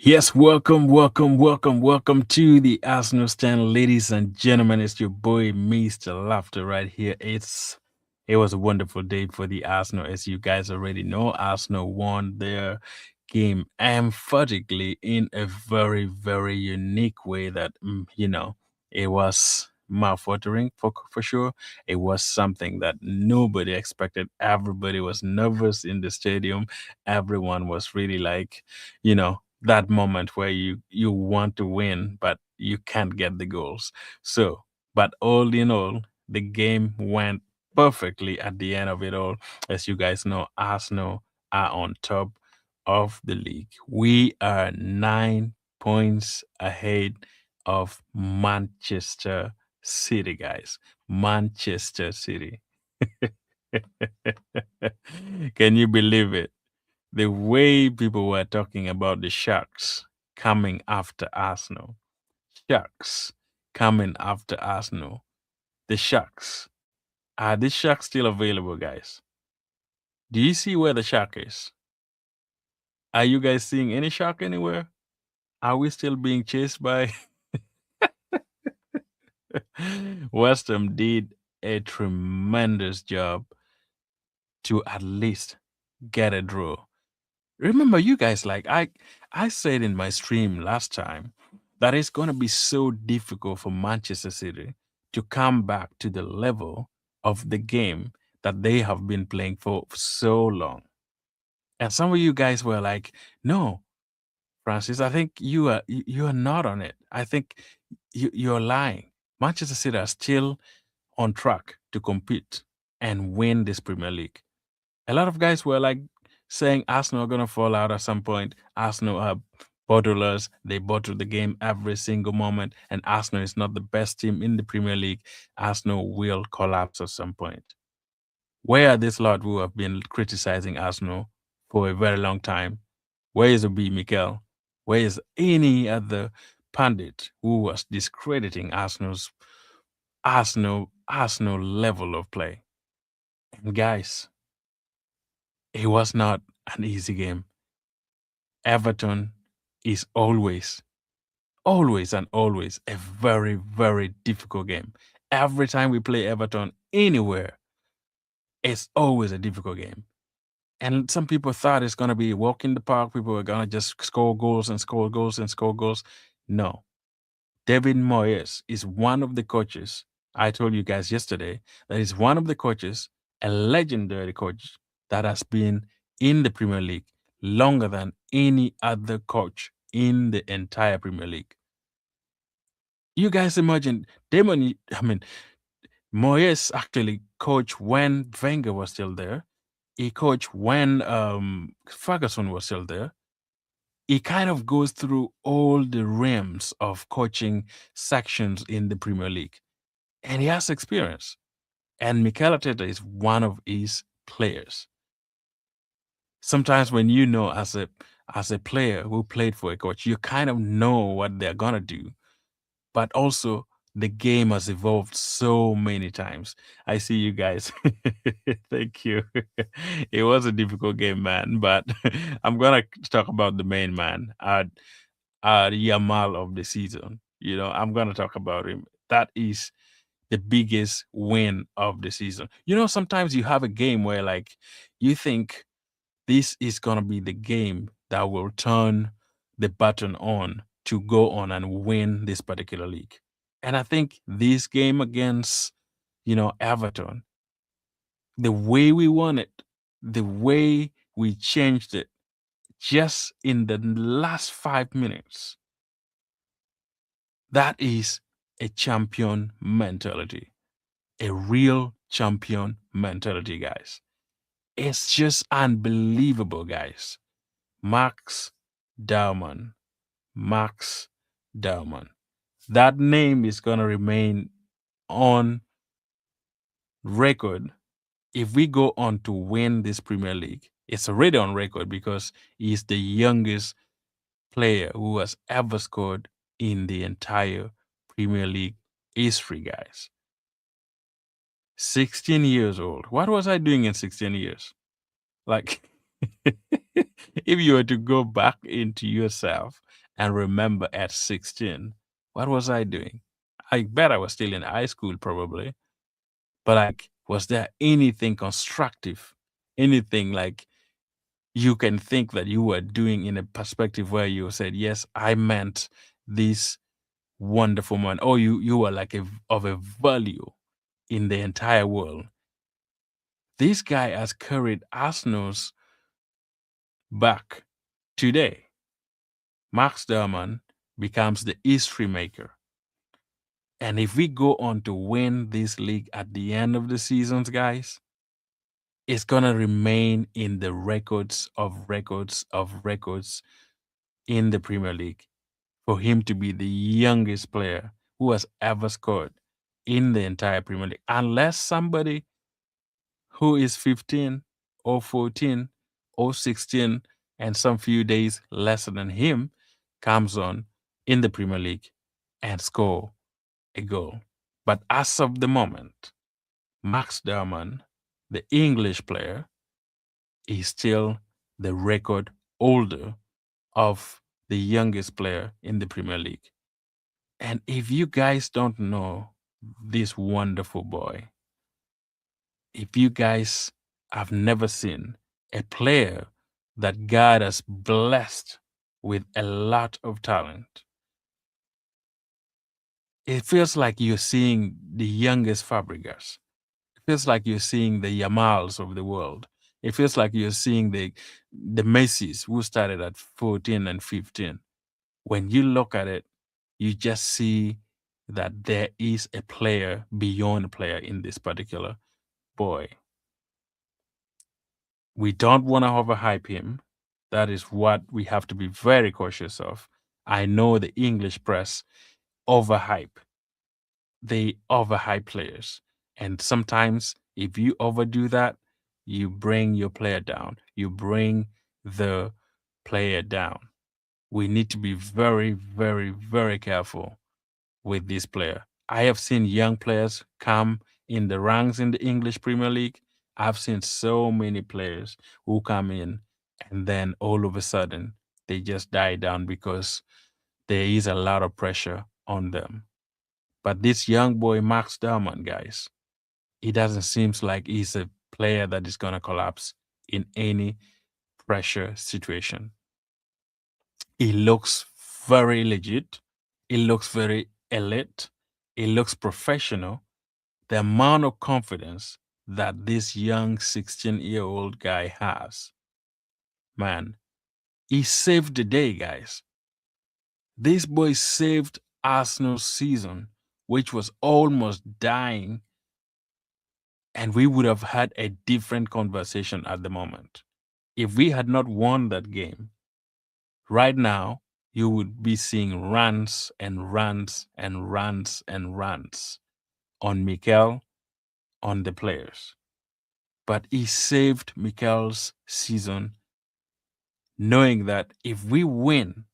Yes, welcome to the Arsenal stand, ladies and gentlemen. It's your boy, Mr. Laughter, right here. It was a wonderful day for the Arsenal, as you guys already know. Arsenal won their game emphatically in a very, very unique way that it was mouth-watering for sure. It was something that nobody expected. Everybody was nervous in the stadium. Everyone was really like, that moment where you want to win but you can't get the goals. So, but all in all, the game went perfectly at the end of it all. As you guys know, Arsenal are on top of the league. We are 9 points ahead of Manchester City, guys. Manchester City. Can you believe it? The way people were talking about the Sharks coming after Arsenal. Sharks coming after Arsenal. The Sharks. Are the Sharks still available, guys? Do you see where the Shark is? Are you guys seeing any Shark anywhere? Are we still being chased by Westham did a tremendous job to at least get a draw. Remember, you guys, like I said in my stream last time that it's going to be so difficult for Manchester City to come back to the level of the game that they have been playing for so long. And some of you guys were like, "No, Francis, I think you are not on it. I think you're lying. Manchester City are still on track to compete and win this Premier League." A lot of guys were like saying Arsenal are going to fall out at some point. Arsenal are bottlers. They bottle the game every single moment. And Arsenal is not the best team in the Premier League. Arsenal will collapse at some point. Where are these lot who have been criticizing Arsenal for a very long time? Where is Obi Mikel? Where is any other pundit who was discrediting Arsenal level of play? And guys, it was not an easy game. Everton is always a very, very difficult game. Every time we play Everton anywhere, it's always a difficult game. And some people thought it's going to be a walk in the park. People were going to just score goals and score goals and score goals. No. David Moyes is one of the coaches. I told you guys yesterday that he's one of the coaches, a legendary coach that has been in the Premier League longer than any other coach in the entire Premier League. You guys imagine Moyes actually coached when Wenger was still there. He coached when Ferguson was still there. He kind of goes through all the realms of coaching sections in the Premier League, and he has experience. And Mikel Arteta is one of his players. Sometimes when you know as a player who played for a coach, you kind of know what they're gonna do. But also the game has evolved so many times. I see you guys. Thank you. It was a difficult game, man. But I'm gonna talk about the main man, Yamal of the season. I'm gonna talk about him. That is the biggest win of the season. Sometimes you have a game where like you think this is gonna be the game that will turn the button on to go on and win this particular league. And I think this game against, Everton, the way we won it, the way we changed it just in the last 5 minutes, that is a champion mentality, a real champion mentality, guys. It's just unbelievable, guys. Max Dowman. Max Dowman. That name is going to remain on record if we go on to win this Premier League. It's already on record because he's the youngest player who has ever scored in the entire Premier League history, guys. 16 years old. What was I doing in 16 years? Like, If you were to go back into yourself and remember at 16, what was I doing? I bet I was still in high school, probably. But like, was there anything constructive? Anything like you can think that you were doing in a perspective where you said, yes, I meant this wonderful man, or you were like of a value in the entire world. This guy has carried Arsenal's back today. Max Derman becomes the history maker. And if we go on to win this league at the end of the seasons, guys, it's gonna remain in the records of records of records in the Premier League for him to be the youngest player who has ever scored in the entire Premier League. Unless somebody who is 15 or 14 or 16 and some few days lesser than him comes on in the Premier League and score a goal. But as of the moment, Max Derman, the English player, is still the record holder of the youngest player in the Premier League. And if you guys don't know this wonderful boy, if you guys have never seen a player that God has blessed with a lot of talent, it feels like you're seeing the youngest Fabregas. It feels like you're seeing the Yamals of the world. It feels like you're seeing the Messis who started at 14 and 15. When you look at it, you just see that there is a player beyond a player in this particular boy. We don't want to overhype him. That is what we have to be very cautious of. I know the English press overhype. They overhype players. And sometimes if you overdo that, you bring your player down. You bring the player down. We need to be very, very, very careful with this player. I have seen young players come in the ranks in the English Premier League. I've seen so many players who come in and then all of a sudden they just die down because there is a lot of pressure on them. But this young boy, Max Derman, guys, it doesn't seem like he's a player that is going to collapse in any pressure situation. He looks very legit. He looks very elite. He looks professional. The amount of confidence that this young 16-year-old guy has, man, he saved the day, guys. This boy saved Arsenal's season, which was almost dying, and we would have had a different conversation at the moment. If we had not won that game, right now, you would be seeing runs and runs and runs and runs on Mikel, on the players. But he saved Mikel's season, knowing that if we win,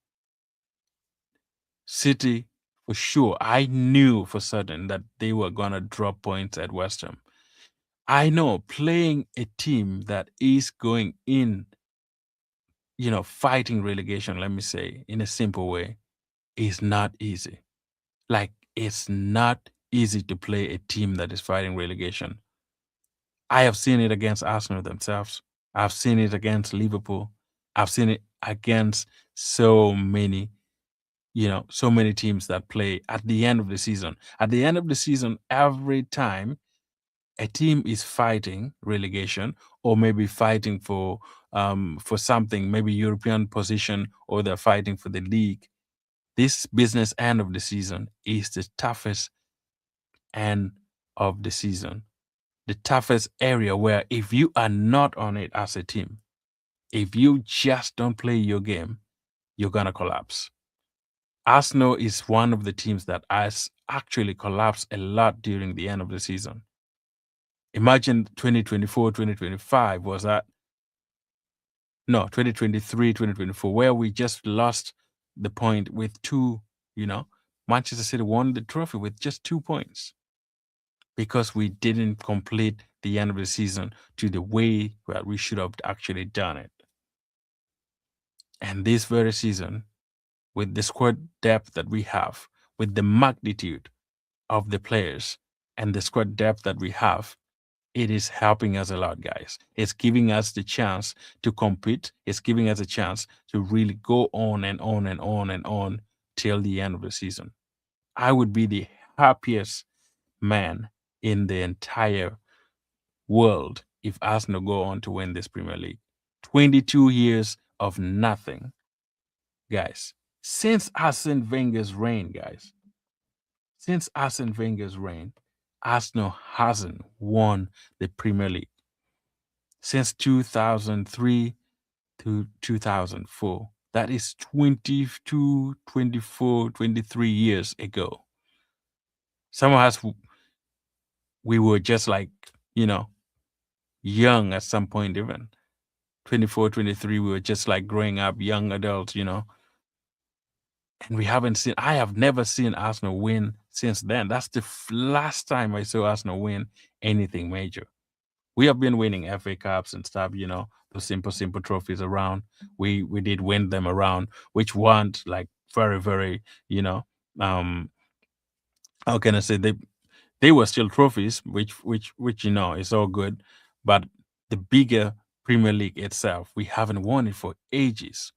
City, for sure, I knew for certain that they were going to drop points at West Ham. I know playing a team that is going in, fighting relegation, let me say, in a simple way, is not easy. Like, it's not easy to play a team that is fighting relegation. I have seen it against Arsenal themselves. I've seen it against Liverpool. I've seen it against so many, so many teams that play at the end of the season. At the end of the season, every time a team is fighting relegation or maybe fighting for something, maybe European position, or they're fighting for the league, this business end of the season is the toughest end of the season. The toughest area where if you are not on it as a team, if you just don't play your game, you're going to collapse. Arsenal is one of the teams that has actually collapsed a lot during the end of the season. Imagine 2024, 2025 was that, no, 2023, 2024, where we just lost the point with two, Manchester City won the trophy with just 2 points because we didn't complete the end of the season to the way that we should have actually done it. And this very season, with the squad depth that we have, with the magnitude of the players and the squad depth that we have, it is helping us a lot, guys. It's giving us the chance to compete. It's giving us a chance to really go on and on and on and on till the end of the season. I would be the happiest man in the entire world if Arsenal go on to win this Premier League. 22 years of nothing, guys. Since Arsene Wenger's reign, guys, since Arsene Wenger's reign, Arsenal hasn't won the Premier League since 2003 to 2004. That is 22, 24, 23 years ago. Some of us, we were just like, you know, young at some point, even 24, 23, we were just like growing up, young adults, and we haven't seen, I have never seen Arsenal win since then. That's the last time I saw Arsenal win anything major. We have been winning FA Cups and stuff, those simple trophies around. We did win them around, which weren't like very, very, you know, um, how can I say, they were still trophies, which is all good, but the bigger Premier League itself, we haven't won it for ages,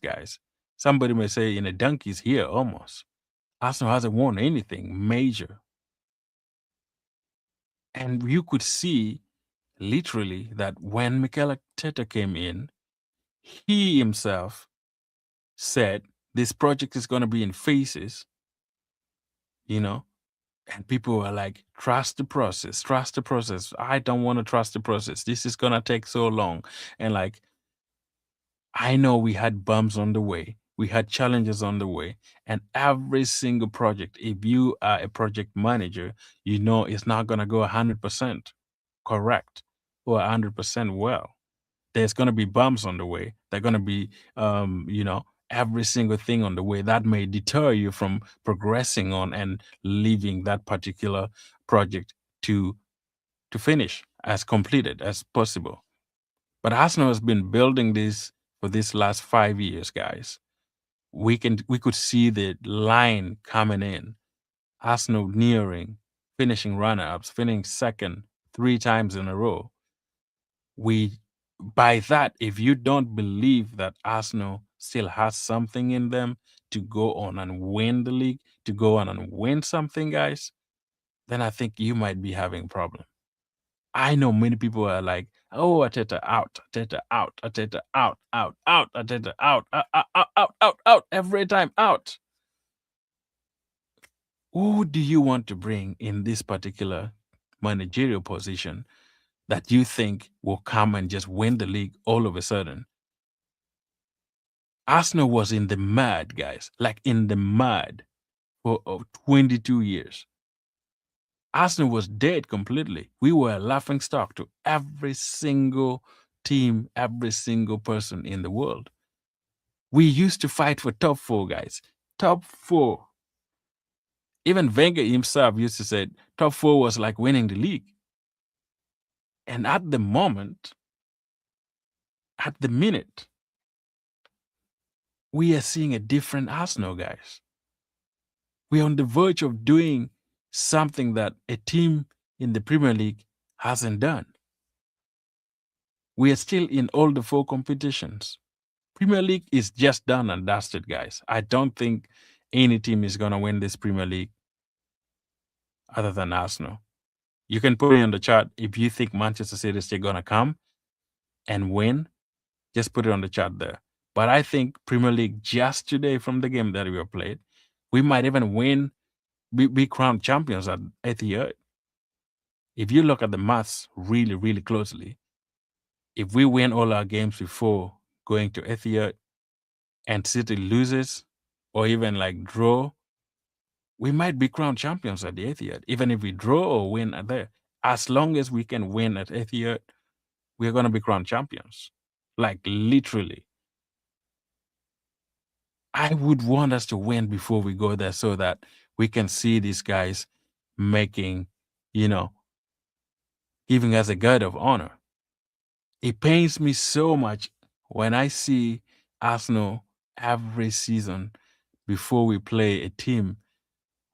guys. Somebody may say in a donkey's here almost. Arsenal hasn't won anything major, and you could see literally that when Mikel Arteta came in, he himself said this project is going to be in phases, you know, and people were like, trust the process, trust the process. I don't want to trust the process. This is going to take so long. And like, I know we had bumps on the way, we had challenges on the way, and every single project, if you are a project manager, it's not going to go 100% correct or 100% well. There's going to be bumps on the way. There're going to be, every single thing on the way that may deter you from progressing on and leaving that particular project to finish as completed as possible. But Arsenal has been building this for this last 5 years, guys. We could see the line coming in. Arsenal nearing finishing runner-ups, finishing second 3 times in a row. We By that, if you don't believe that Arsenal still has something in them to go on and win the league, to go on and win something, guys, then I think you might be having a problem. I know many people are like, "Oh, Ateta out, Ateta out, Ateta out, out, out, Ateta out, out, every time out." Who do you want to bring in this particular managerial position that you think will come and just win the league all of a sudden? Arsenal was in the mud, guys, like in the mud for 22 years. Arsenal was dead completely. We were a laughing stock to every single team, every single person in the world. We used to fight for top four, guys. Top four. Even Wenger himself used to say top four was like winning the league. And at the moment, at the minute, we are seeing a different Arsenal, guys. We're on the verge of doing something that a team in the Premier League hasn't done. We are still in all the four competitions. Premier League is just done and dusted, guys. I don't think any team is going to win this Premier League other than Arsenal. You can put it in the chat if you think Manchester City is still going to come and win. Just put it on the chat there. But I think Premier League just today from the game that we have played, we might even win, be crowned champions at Etihad. If you look at the maths really, really closely, if we win all our games before going to Etihad and City loses or even like draw, we might be crowned champions at the Etihad. Even if we draw or win at there, as long as we can win at Etihad, we're going to be crowned champions. Like literally. I would want us to win before we go there so that we can see these guys making, giving us a guard of honor. It pains me so much when I see Arsenal every season before we play a team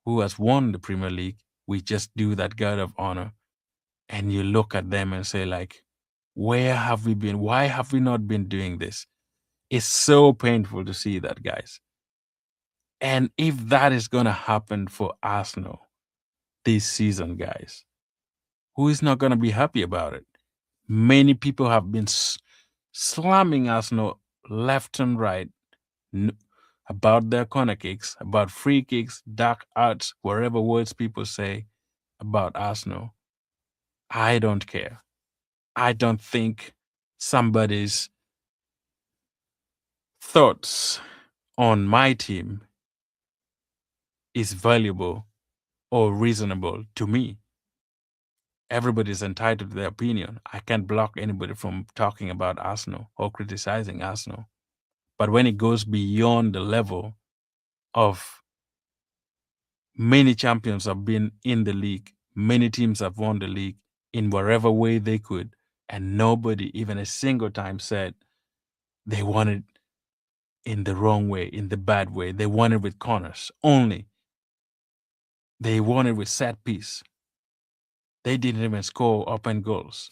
who has won the Premier League, we just do that guard of honor. And you look at them and say, like, where have we been? Why have we not been doing this? It's so painful to see that, guys. And if that is going to happen for Arsenal this season, guys, who is not going to be happy about it? Many people have been slamming Arsenal left and right about their corner kicks, about free kicks, dark arts, whatever words people say about Arsenal. I don't care. I don't think somebody's thoughts on my team is valuable or reasonable to me. Everybody's entitled to their opinion. I can't block anybody from talking about Arsenal or criticizing Arsenal. But when it goes beyond the level of many champions have been in the league, many teams have won the league in whatever way they could, and nobody, even a single time, said they won it in the wrong way, in the bad way. They won it with corners only. They won it with set piece. They didn't even score open goals.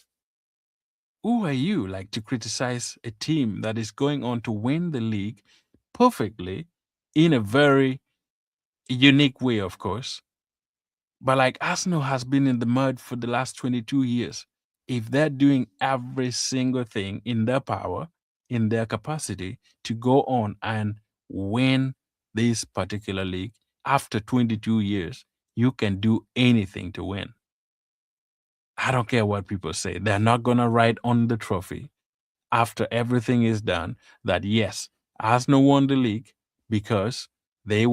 Who are you, like, to criticize a team that is going on to win the league perfectly in a very unique way, of course? But like, Arsenal has been in the mud for the last 22 years. If they're doing every single thing in their power, in their capacity to go on and win this particular league after 22 years, you can do anything to win. I don't care what people say. They're not going to write on the trophy after everything is done that, yes, Arsenal won the league because they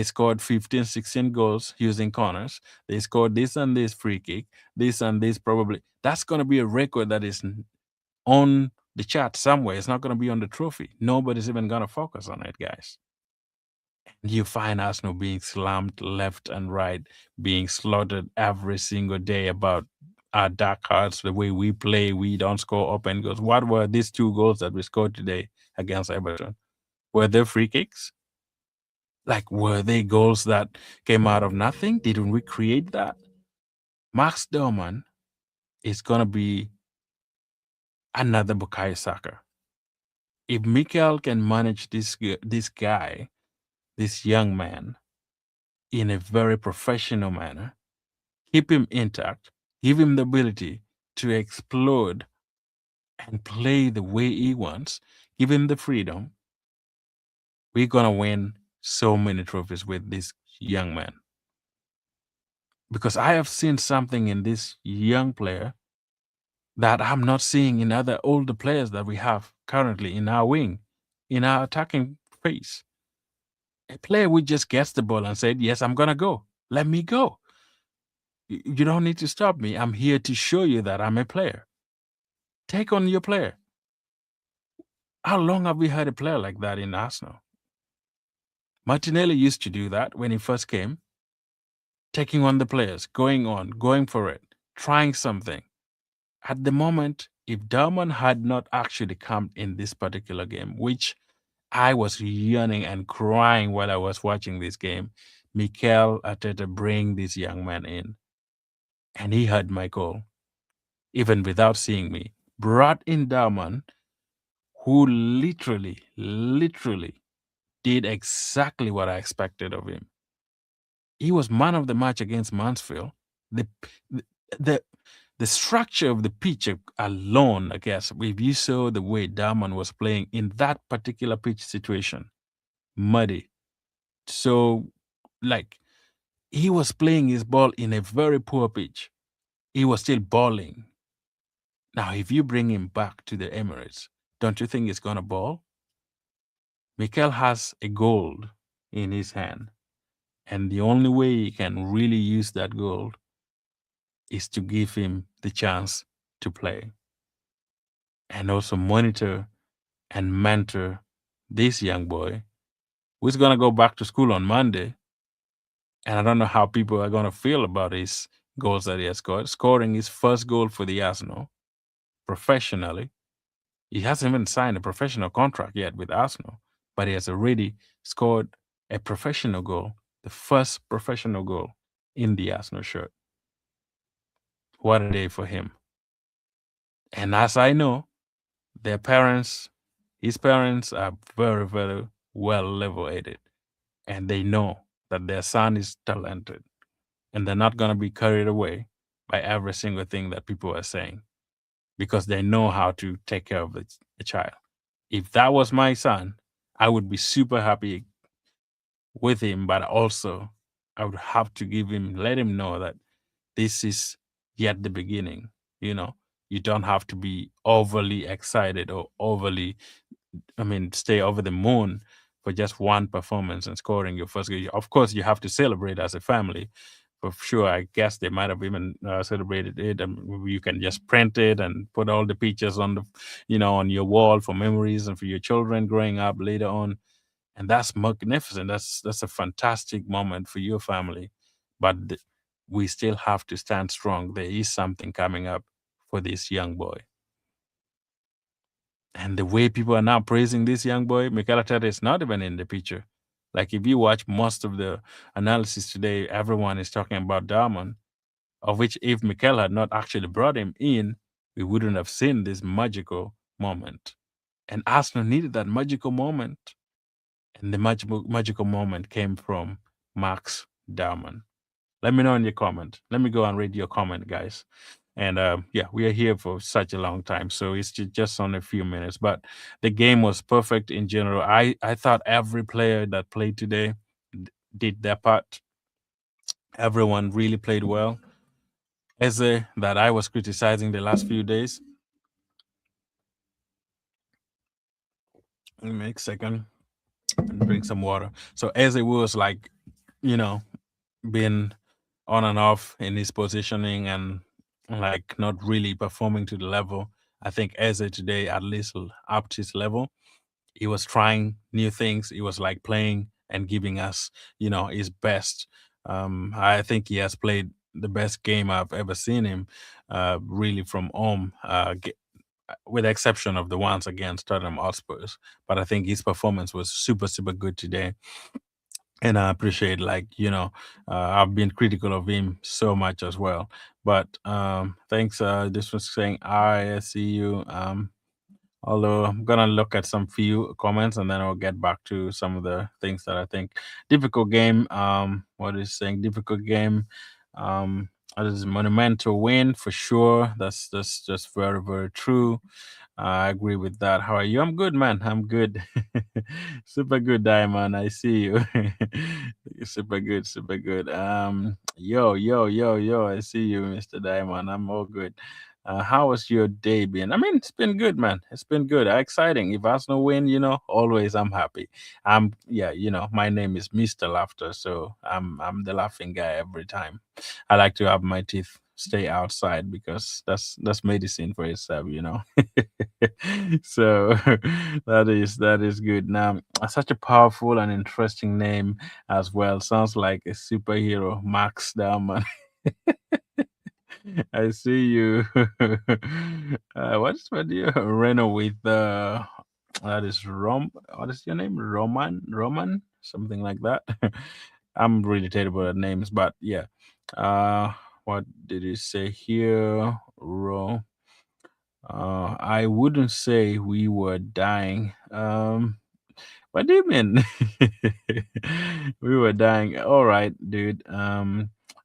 scored 15, 16 goals using corners. They scored this and this free kick, this and this probably. That's going to be a record that is on the chart somewhere. It's not going to be on the trophy. Nobody's even going to focus on it, guys. You find Arsenal being slammed left and right, being slaughtered every single day about our dark hearts, the way we play, we don't score open goals. What were these 2 goals that we scored today against Everton? Were they free kicks? Like, were they goals that came out of nothing? Didn't we create that? Max Dowman is going to be another Bukayo Saka. If Mikel can manage this guy, this young man, in a very professional manner, keep him intact, give him the ability to explode and play the way he wants, give him the freedom, we're going to win so many trophies with this young man. Because I have seen something in this young player that I'm not seeing in other older players that we have currently in our wing, in our attacking phase. A player who just gets the ball and said, yes, I'm going to go. Let me go. You don't need to stop me. I'm here to show you that I'm a player. Take on your player. How long have we had a player like that in Arsenal? Martinelli used to do that when he first came, taking on the players, going for it, trying something. At the moment, if Dowman had not actually come in this particular game, which I was yearning and crying while I was watching this game, Mikel Arteta bring this young man in. And he heard my call, even without seeing me. Brought in Dowman, who literally did exactly what I expected of him. He was man of the match against Mansfield. The the the structure of the pitch alone, I guess, if you saw the way Dowman was playing in that particular pitch situation, muddy. So, like, he was playing his ball in a very poor pitch. He was still balling. Now, if you bring him back to the Emirates, don't you think he's going to ball? Mikel has a gold in his hand. And the only way he can really use that gold is to give him the chance to play. And also monitor and mentor this young boy who's going to go back to school on Monday. And I don't know how people are going to feel about his goals that he has scored. Scoring his first goal for the Arsenal professionally. He hasn't even signed a professional contract yet with Arsenal, but he has already scored a professional goal, the first professional goal in the Arsenal shirt. What a day for him. And as I know, their parents, his parents are very, very well level-headed, and they know that their son is talented, and they're not going to be carried away by every single thing that people are saying because they know how to take care of the child. If that was my son, I would be super happy with him, but also I would have to let him know that this is yet the beginning. You know, you don't have to be overly excited or stay over the moon for just one performance and scoring your first goal. Of course, you have to celebrate as a family. For sure, I guess they might have even celebrated it. And you can just print it and put all the pictures on on your wall for memories and for your children growing up later on. And that's magnificent. That's a fantastic moment for your family. But we still have to stand strong. There is something coming up for this young boy. And the way people are now praising this young boy, Mikel Arteta is not even in the picture. Like if you watch most of the analysis today, everyone is talking about Dowman, of which if Mikel had not actually brought him in, we wouldn't have seen this magical moment. And Arsenal needed that magical moment. And the magical moment came from Max Dowman. Let me know in your comment. Let me go and read your comment, guys. And yeah, we are here for such a long time, so it's just on a few minutes. But the game was perfect in general. I thought every player that played today did their part. Everyone really played well. Eze, that I was criticizing the last few days. Let me make a second and drink some water. So Eze was like, you know, being on and off in his positioning and like not really performing to the level. I think Eze today at least upped his level. He was trying new things. He was like playing and giving us, his best. I think he has played the best game I've ever seen him, really from home, with the exception of the ones against Tottenham Hotspurs. But I think his performance was super, super good today. And I appreciate, I've been critical of him so much as well. But thanks. This was saying, I see you. Although I'm gonna look at some few comments and then I'll get back to some of the things that I think. Difficult game. What is saying? Difficult game. It is a monumental win for sure. That's just very, very true. I agree with that. How are you? I'm good, man. I'm good. Super good, Diamond. I see you. Super good, super good. Yo, yo, yo, yo. I see you, Mr. Diamond. I'm all good. How was your day been? I mean, it's been good, man. It's been good. Exciting. If Arsenal win, always I'm happy. Yeah, my name is Mr. Laughter, so I'm the laughing guy every time. I like to have my teeth stay outside because that's medicine for itself. So that is good. Now, such a powerful and interesting name as well. Sounds like a superhero, Max Dowman. I see you. What do you Reno with that is what is your name? Roman? Something like that. I'm really terrible at names, but yeah. What did he say here? I wouldn't say we were dying. What do you mean? We were dying. All right, dude.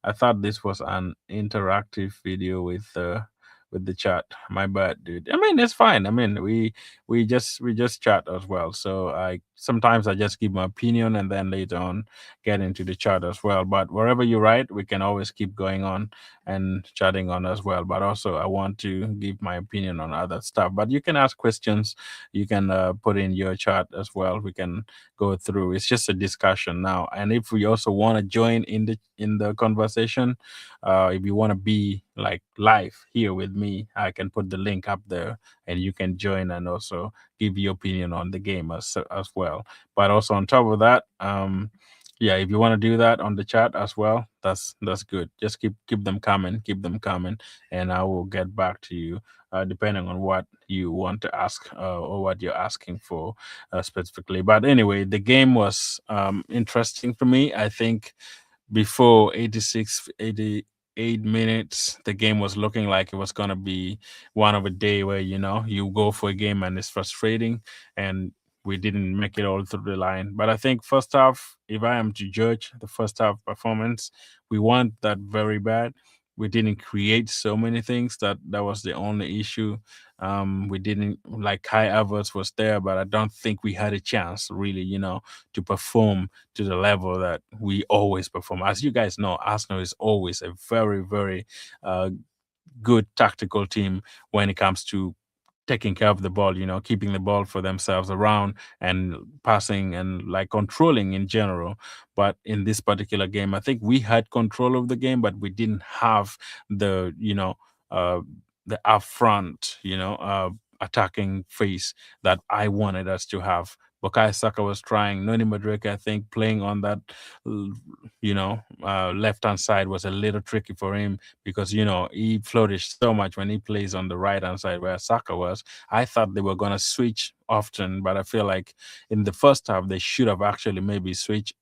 I thought this was an interactive video with the chat. My bad, dude. I mean, it's fine. I mean, we just chat as well. So I sometimes I just give my opinion and then later on get into the chat as well. But wherever you write, we can always keep going on and chatting on as well. But also, I want to give my opinion on other stuff. But you can ask questions. You can put in your chat as well. We can go through. It's just a discussion now. And if we also want to join in the conversation, if you want to be like live here with me, I can put the link up there, and you can join and also give your opinion on the game as well. But also on top of that, Yeah, if you want to do that on the chat as well, that's good. Just keep them coming, keep them coming, and I will get back to you depending on what you want to ask or what you're asking for specifically. But anyway, the game was interesting for me. I think before 86, 88 minutes, the game was looking like it was going to be one of a day where, you go for a game and it's frustrating, and we didn't make it all through the line. But I think first half, if I am to judge the first half performance, we want that very bad. We didn't create so many things. That was the only issue. We didn't, like, Kai Havertz was there, but I don't think we had a chance really, to perform to the level that we always perform. As you guys know, Arsenal is always a very, very uh, good tactical team when it comes to taking care of the ball, keeping the ball for themselves around and passing and like controlling in general. But in this particular game, I think we had control of the game, but we didn't have the, uh, the upfront, attacking phase that I wanted us to have. Bukayo Saka was trying. Noni Madueke, I think, playing on that, left hand side was a little tricky for him because he flourished so much when he plays on the right hand side where Saka was. I thought they were gonna switch often, but I feel like in the first half they should have actually maybe switched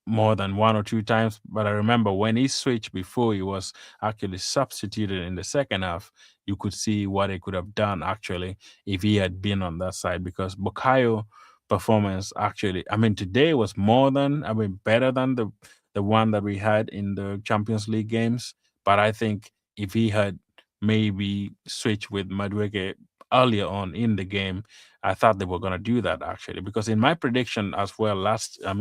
more than one or two times. But I remember when he switched before he was actually substituted in the second half, you could see what he could have done actually if he had been on that side because Bukayo performance actually, I mean, today was better than the one that we had in the Champions League games. But I think if he had maybe switched with Madueke earlier on in the game, I thought they were going to do that actually, because in my prediction as well,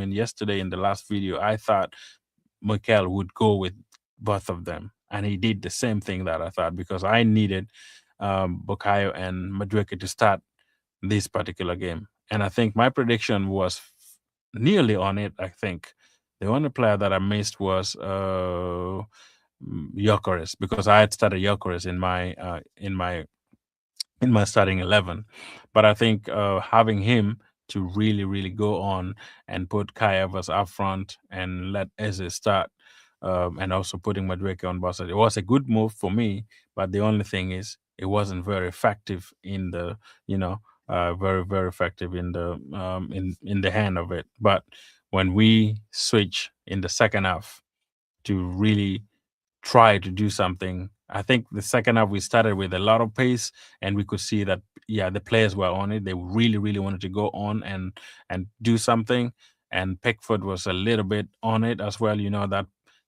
yesterday in the last video, I thought Mikel would go with both of them. And he did the same thing that I thought because I needed Bukayo and Madueke to start this particular game. And I think my prediction was nearly on it, I think. The only player that I missed was Gyokeres because I had started Gyokeres in my starting 11. But I think having him to really, really go on and put Kai Evers up front and let Eze start, and also putting Madueke on both sides, it was a good move for me. But the only thing is, it wasn't very effective in the, very, very effective in the in the hand of it. But when we switch in the second half to really try to do something. I think the second half we started with a lot of pace, and we could see that the players were on it. They really, really wanted to go on and do something. And Pickford was a little bit on it as well. That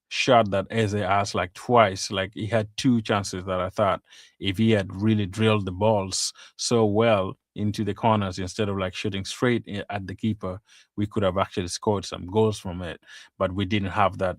shot that Eze asked like twice, like he had two chances that I thought if he had really drilled the balls so well into the corners instead of like shooting straight at the keeper, we could have actually scored some goals from it. But we didn't have that,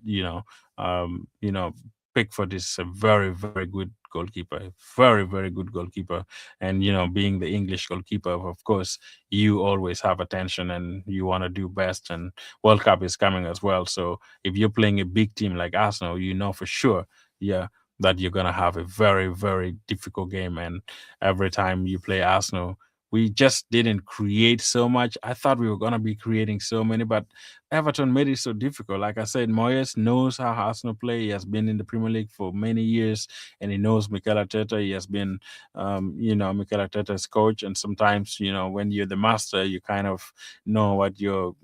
um, you know, Pickford is a very, very good goalkeeper, a very, very good goalkeeper. And, being the English goalkeeper, of course, you always have attention and you want to do best. And World Cup is coming as well. So if you're playing a big team like Arsenal, you know for sure, that you're going to have a very, very difficult game. And every time you play Arsenal, we just didn't create so much. I thought we were going to be creating so many, but Everton made it so difficult. Like I said, Moyes knows how Arsenal play. He has been in the Premier League for many years, and he knows Mikel Arteta. He has been, Mikel Arteta's coach. And sometimes, when you're the master, you kind of know what your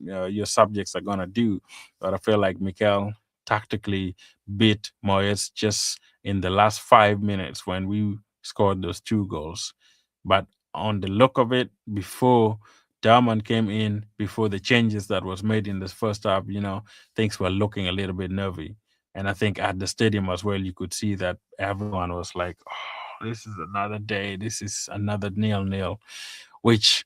subjects are gonna do. But I feel like Mikel tactically beat Moyes just in the last 5 minutes when we scored those two goals. But on the look of it, before Dowman came in, before the changes that was made in this first half, things were looking a little bit nervy. And I think at the stadium as well, you could see that everyone was like, oh, this is another day. This is another nil-nil, which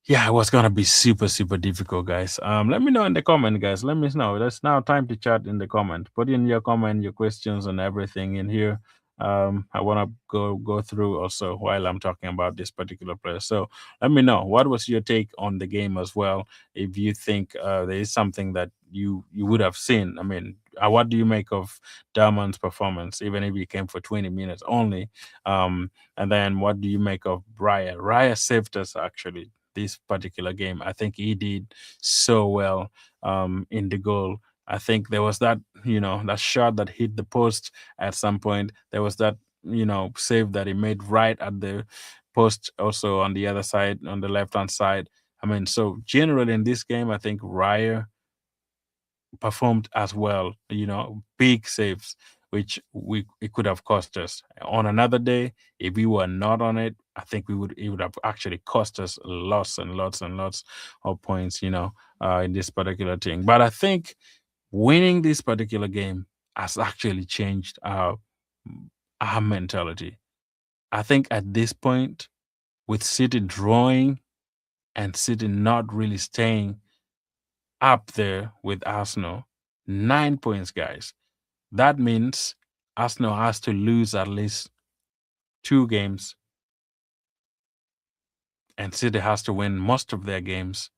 it was gonna be super, super difficult, guys. Let me know in the comment, guys. Let me know. That's now time to chat in the comment. Put in your comment, your questions, and everything in here. I want to go through also while I'm talking about this particular player. So let me know what was your take on the game as well. If you think there is something that you would have seen. I mean, what do you make of Darman's performance, even if he came for 20 minutes only? And then what do you make of Raya? Raya saved us actually. this particular game. I think he did so well in the goal. I think there was that, that shot that hit the post at some point. There was that, save that he made right at the post, also on the other side, on the left hand side. I mean, so generally in this game, I think Raya performed as well, big saves, which it could have cost us. On another day, if we were not on it, I think it would have actually cost us lots and lots and lots of points, in this particular thing. But I think winning this particular game has actually changed our mentality. I think at this point, with City drawing and City not really staying up there with Arsenal, 9 points, guys. That means Arsenal has to lose at least 2 games, and City has to win most of their games,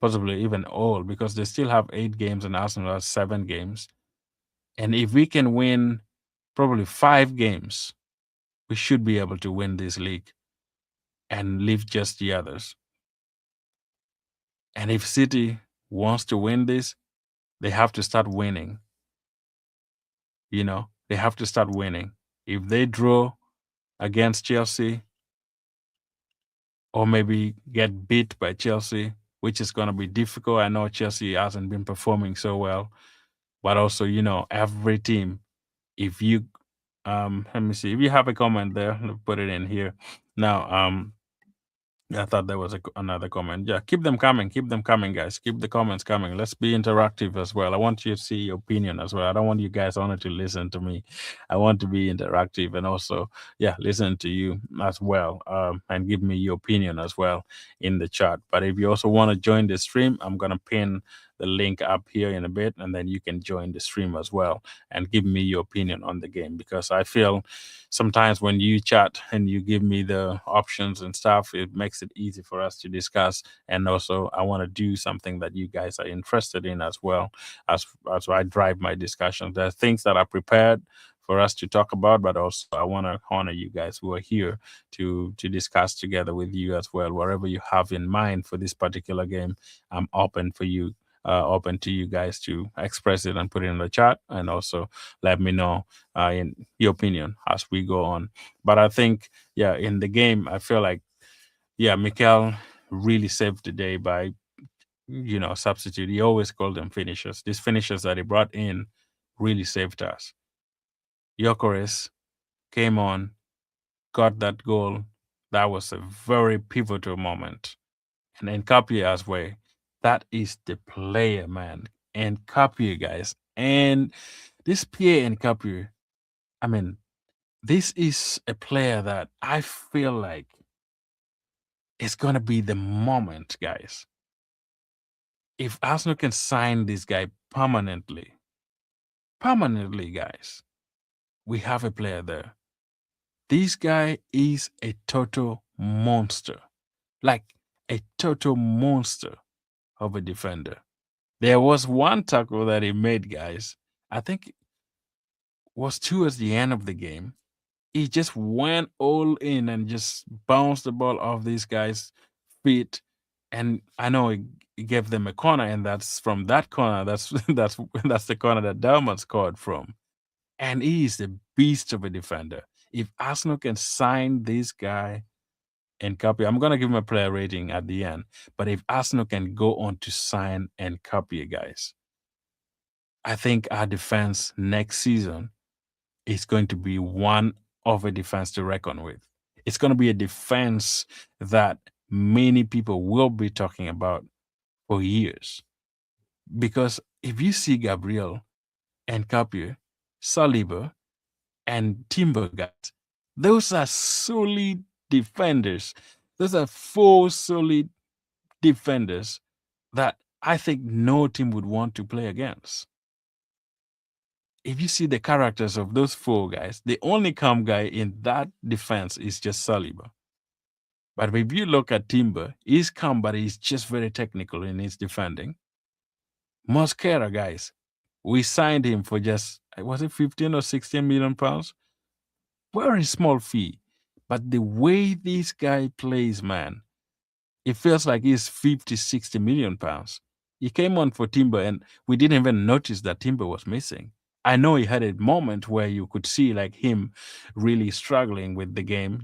possibly even all, because they still have 8 games and Arsenal has 7 games. And if we can win probably 5 games, we should be able to win this league and leave just the others. And if City wants to win this, they have to start winning. They have to start winning. If they draw against Chelsea, or maybe get beat by Chelsea, which is going to be difficult. I know Chelsea hasn't been performing so well, but also, every team, if you, let me see, if you have a comment there, put it in here. Now, I thought there was another comment. Yeah, keep them coming, guys. Keep the comments coming. Let's be interactive as well. I want you to see your opinion as well. I don't want you guys only to listen to me. I want to be interactive and also, listen to you as well, and give me your opinion as well in the chat. But if you also want to join the stream, I'm gonna pin the link up here in a bit, and then you can join the stream as well and give me your opinion on the game, because I feel sometimes when you chat and you give me the options and stuff, it makes it easy for us to discuss. And also, I want to do something that you guys are interested in as well, as I drive my discussions. There are things that are prepared for us to talk about, but also I want to honor you guys who are here to discuss together with you as well. Whatever you have in mind for this particular game, I'm open for you. Open to you guys to express it and put it in the chat, and also let me know in your opinion as we go on. But I think, in the game, I feel like, Mikel really saved the day by, substitute. He always called them finishers. These finishers that he brought in really saved us. Gyokeres came on, got that goal. That was a very pivotal moment. And Nkapie as well. That is the player, man. Nkapie, guys. And this Pierre Nkapie, I mean, this is a player that I feel like is going to be the moment, guys. If Arsenal can sign this guy permanently, guys, we have a player there. This guy is a total monster, like a total monster of a defender. There was one tackle that he made, guys. I think it was towards the end of the game. He just went all in and just bounced the ball off these guys' feet. And I know he gave them a corner, and that's from that corner. That's that's the corner that Dowman scored from. And he is a beast of a defender. If Arsenal can sign this guy and copy, I'm gonna give him a player rating at the end. But if Arsenal can go on to sign and copy, guys, I think our defense next season is going to be one of a defense to reckon with. It's going to be a defense that many people will be talking about for years. Because if you see Gabriel and Kapie, Saliba, and Timber, guys, those are solid defenders. Those are 4 solid defenders that I think no team would want to play against. If you see the characters of those 4 guys, the only calm guy in that defense is just Saliba. But if you look at Timber, he's calm, but he's just very technical in his defending. Mosquera, guys, we signed him for just, was it 15 or 16 million pounds? Very small fee. But the way this guy plays, man, It feels like he's 50, 60 million pounds. He came on for Timber and we didn't even notice that Timber was missing. I know he had a moment where you could see like him really struggling with the game,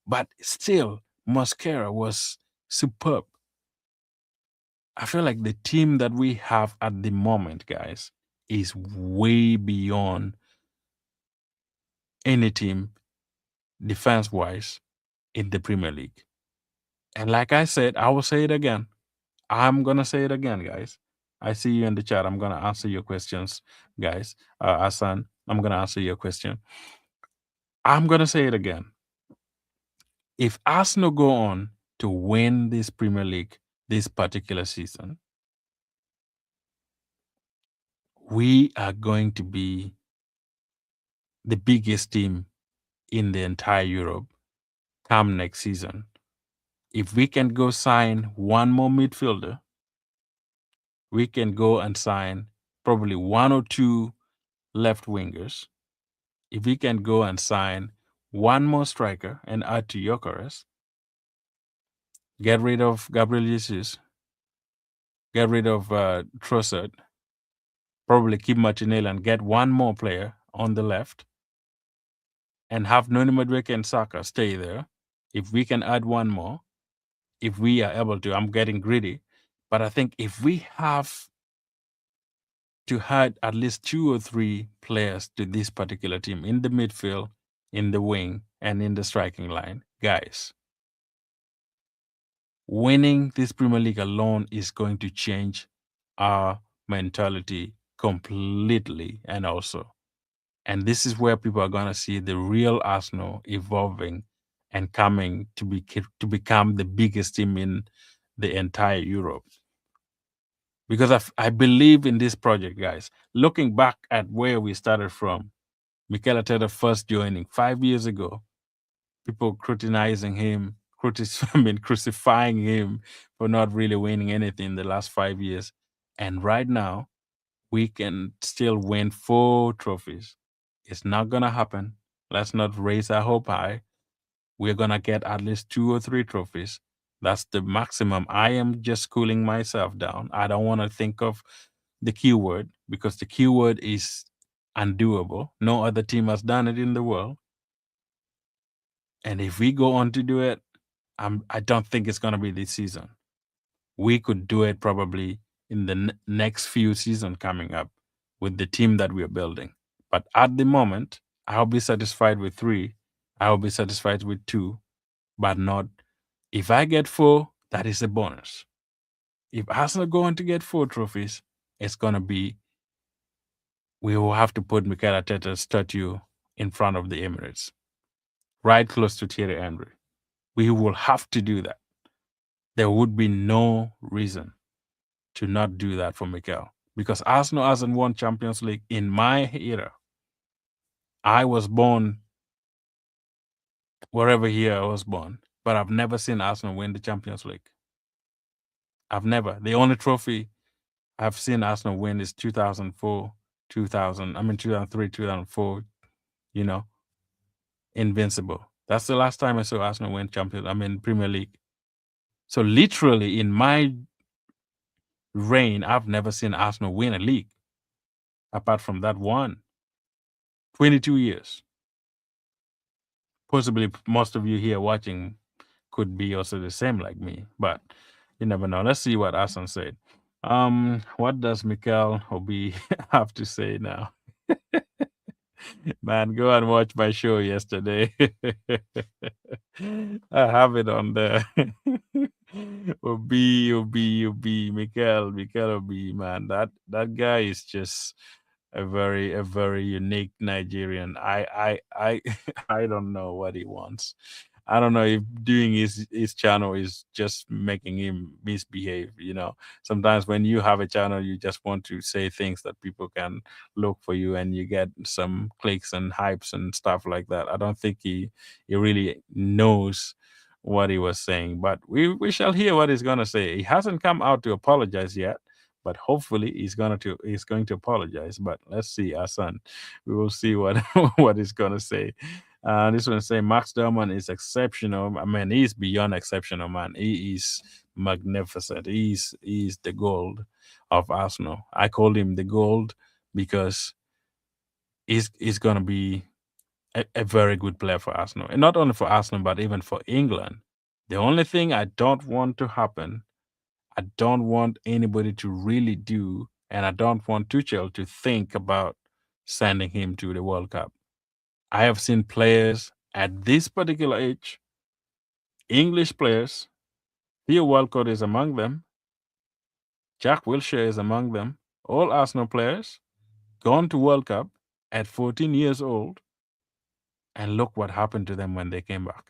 but still, Mosquera was superb. I feel like the team that we have at the moment, guys, is way beyond any team defense wise in the Premier League. And like I said, I will say it again. I'm gonna say it again, guys. I see you in the chat. I'm gonna answer your questions, guys. Asan, I'm gonna answer your question. I'm gonna say it again. If Arsenal go on to win this Premier League this particular season, we are going to be the biggest team in the entire Europe come next season. If we can go sign one more midfielder, we can go and sign probably one or two left wingers. If we can go and sign one more striker and add to Gyokeres, get rid of Gabriel Jesus, get rid of Trossard, probably keep Martinelli and get one more player on the left, and have Noni Madueke and Saka stay there. If we can add one more, if we are able to, I'm getting greedy, but I think if we have to add at least two or three players to this particular team in the midfield, in the wing, and in the striking line, guys, winning this Premier League alone is going to change our mentality completely. And this is where people are going to see the real Arsenal evolving and coming to become the biggest team in the entire Europe. Because I believe in this project, guys. Looking back at where we started from, Mikel Arteta first joining 5 years ago, people criticizing him, crucifying him for not really winning anything in the last 5 years. And right now, we can still win 4 trophies. It's not going to happen. Let's not raise our hope high. We're going to get at least 2 or 3 trophies. That's the maximum. I am just cooling myself down. I don't want to think of the keyword because the keyword is undoable. No other team has done it in the world. And if we go on to do it, I don't think it's going to be this season. We could do it probably in the next few seasons coming up with the team that we are building. But at the moment, I'll be satisfied with 3. I'll be satisfied with 2, but not. If I get 4, that is a bonus. If Arsenal go on to get 4 trophies, it's going to be, we will have to put Mikel Arteta's statue in front of the Emirates, right close to Thierry Henry. We will have to do that. There would be no reason to not do that for Mikel because Arsenal hasn't won Champions League in my era. I was born wherever here I was born, but I've never seen Arsenal win the Champions League. I've never. The only trophy I've seen Arsenal win is 2004, 2003, 2004, invincible. That's the last time I saw Arsenal win Premier League. So literally in my reign, I've never seen Arsenal win a league apart from that one. 22 years. Possibly most of you here watching could be also the same like me, but you never know. Let's see what Asan said. What does Mikel Obi have to say now? Man, go and watch my show yesterday. I have it on there. Obi, Mikel Obi, man. That guy is just a very unique Nigerian. I I don't know what he wants. I don't know if doing his channel is just making him misbehave. Sometimes when you have a channel, you just want to say things that people can look for you, and you get some clicks and hypes and stuff like that. I don't think he really knows what he was saying, but we shall hear what he's gonna say. He hasn't come out to apologize yet, but hopefully he's going to apologize. But let's see, Asan. We will see what what he's gonna say. This one say Max Dowman is exceptional. I mean, he's beyond exceptional, man. He is magnificent. He's the gold of Arsenal. I called him the gold because he's gonna be a very good player for Arsenal, and not only for Arsenal but even for England. The only thing I don't want to happen, I don't want anybody to really do, and I don't want Tuchel to think about sending him to the World Cup. I have seen players at this particular age, English players. Theo Walcott is among them. Jack Wilshere is among them. All Arsenal players gone to World Cup at 14 years old, and look what happened to them when they came back.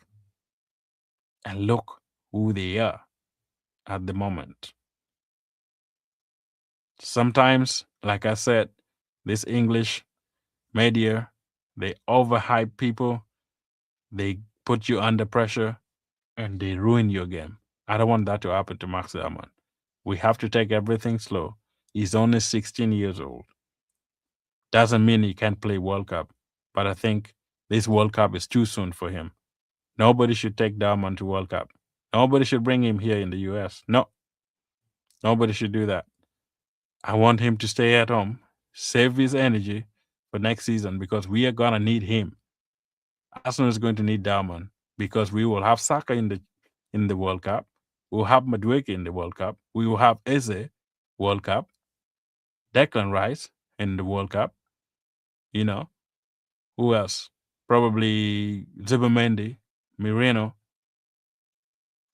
And look who they are at the moment. Sometimes, like I said, this English media, they overhype people, they put you under pressure, and they ruin your game. I don't want that to happen to Max Dowman. We have to take everything slow. He's only 16 years old. Doesn't mean he can't play World Cup, but I think this World Cup is too soon for him. Nobody should take Dowman to World Cup. Nobody should bring him here in the US. No, nobody should do that. I want him to stay at home, save his energy for next season because we are gonna need him. Arsenal is going to need Dowman because we will have Saka in the World Cup. We'll have Madueke in the World Cup. We will have Eze World Cup. Declan Rice in the World Cup. You know, who else? Probably Zubimendi, Mireno.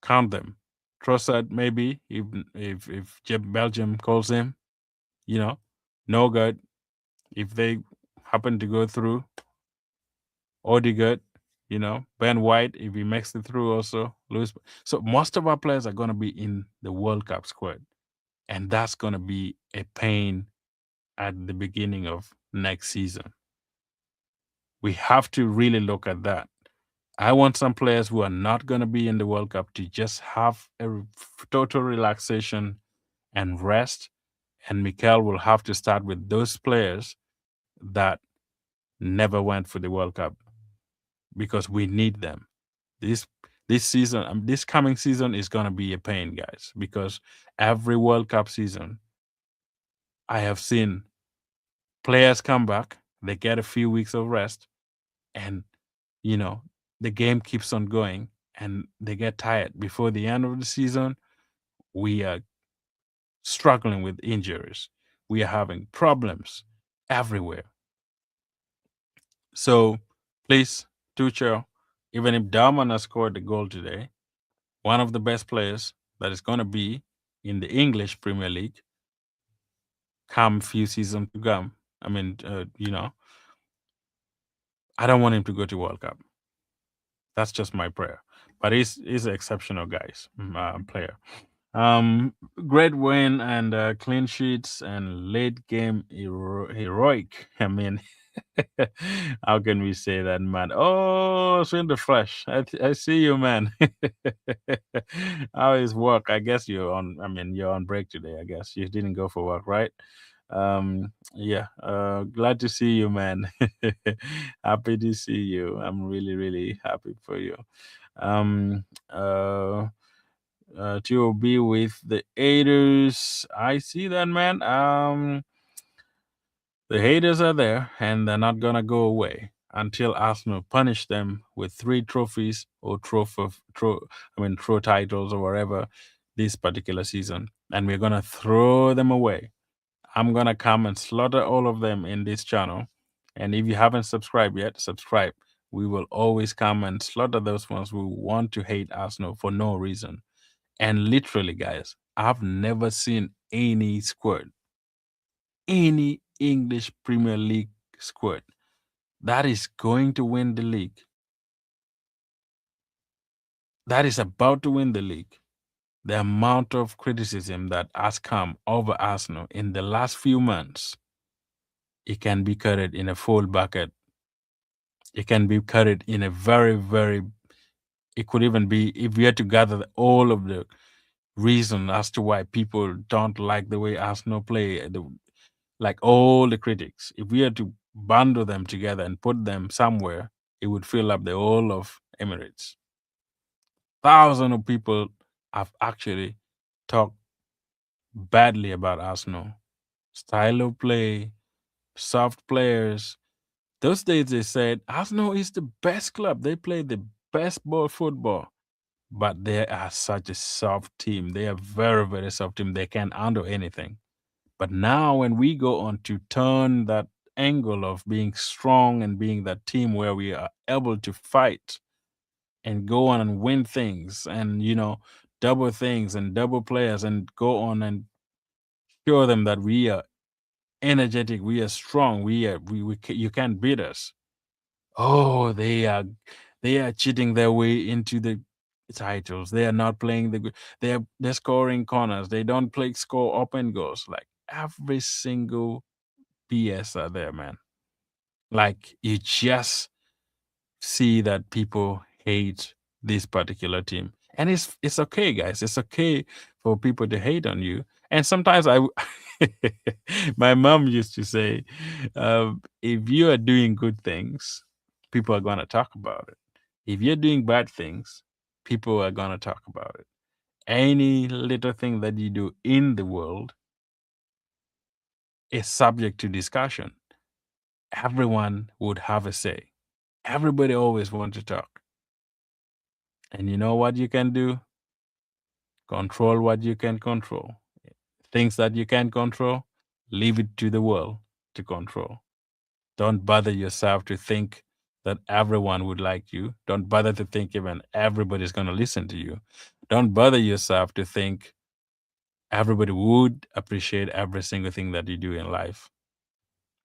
Count them. Trossard maybe if Belgium calls him. You know, no good if they happen to go through. Odegaard, you know, Ben White if he makes it through also. Lewis. So most of our players are going to be in the World Cup squad, and that's going to be a pain at the beginning of next season. We have to really look at that. I want some players who are not going to be in the World Cup to just have a total relaxation and rest. And Mikel will have to start with those players that never went for the World Cup because we need them. This season, this coming season is going to be a pain, guys, because every World Cup season, I have seen players come back, they get a few weeks of rest, and you know the game keeps on going, and they get tired. Before the end of the season, we are struggling with injuries. We are having problems everywhere. So please, Tuchel, even if Dowman has scored the goal today, one of the best players that is going to be in the English Premier League come few seasons to come. I mean, I don't want him to go to World Cup. That's just my prayer. But he's an exceptional player. Great win and clean sheets and late game heroic. I mean, how can we say that, man? Oh, it's in the flesh. I see you, man. How is work? I guess you're on. I mean, you're on break today. I guess you didn't go for work, right? Yeah. Glad to see you, man. Happy to see you. I'm really, really happy for you. Um. To be with the haters. I see that, man. The haters are there, and they're not gonna go away until Arsenal punish them with 3 trophies or throw titles or whatever this particular season, and we're gonna throw them away. I'm gonna come and slaughter all of them in this channel, and if you haven't subscribed yet, subscribe. We will always come and slaughter those ones who want to hate Arsenal for no reason. And literally, guys, I've never seen any squad, any English Premier League squad that is going to win the league, that is about to win the league. The amount of criticism that has come over Arsenal in the last few months, it can be carried in a full bucket. It can be carried in a very, very, it could even be, if we had to gather all of the reason as to why people don't like the way Arsenal play, like all the critics, if we had to bundle them together and put them somewhere, it would fill up the whole of Emirates. Thousands of people have actually talked badly about Arsenal. Style of play, soft players. Those days they said Arsenal is the best club. They play the best ball football. But they are such a soft team. They are very, very soft team. They can't handle anything. But now when we go on to turn that angle of being strong and being that team where we are able to fight and go on and win things and double things and double players and go on and show them that we are energetic, we are strong, you can't beat us. Oh, they are cheating their way into the titles. They are not playing they're scoring corners. They don't play score open goals. Like every single BS are there, man. Like you just see that people hate this particular team. And it's okay, guys. It's okay for people to hate on you. And sometimes my mom used to say, if you are doing good things, people are going to talk about it. If you're doing bad things, people are going to talk about it. Any little thing that you do in the world is subject to discussion. Everyone would have a say. Everybody always wants to talk. And you know what you can do? Control what you can control. Things that you can control, leave it to the world to control. Don't bother yourself to think that everyone would like you. Don't bother to think even everybody's going to listen to you. Don't bother yourself to think everybody would appreciate every single thing that you do in life.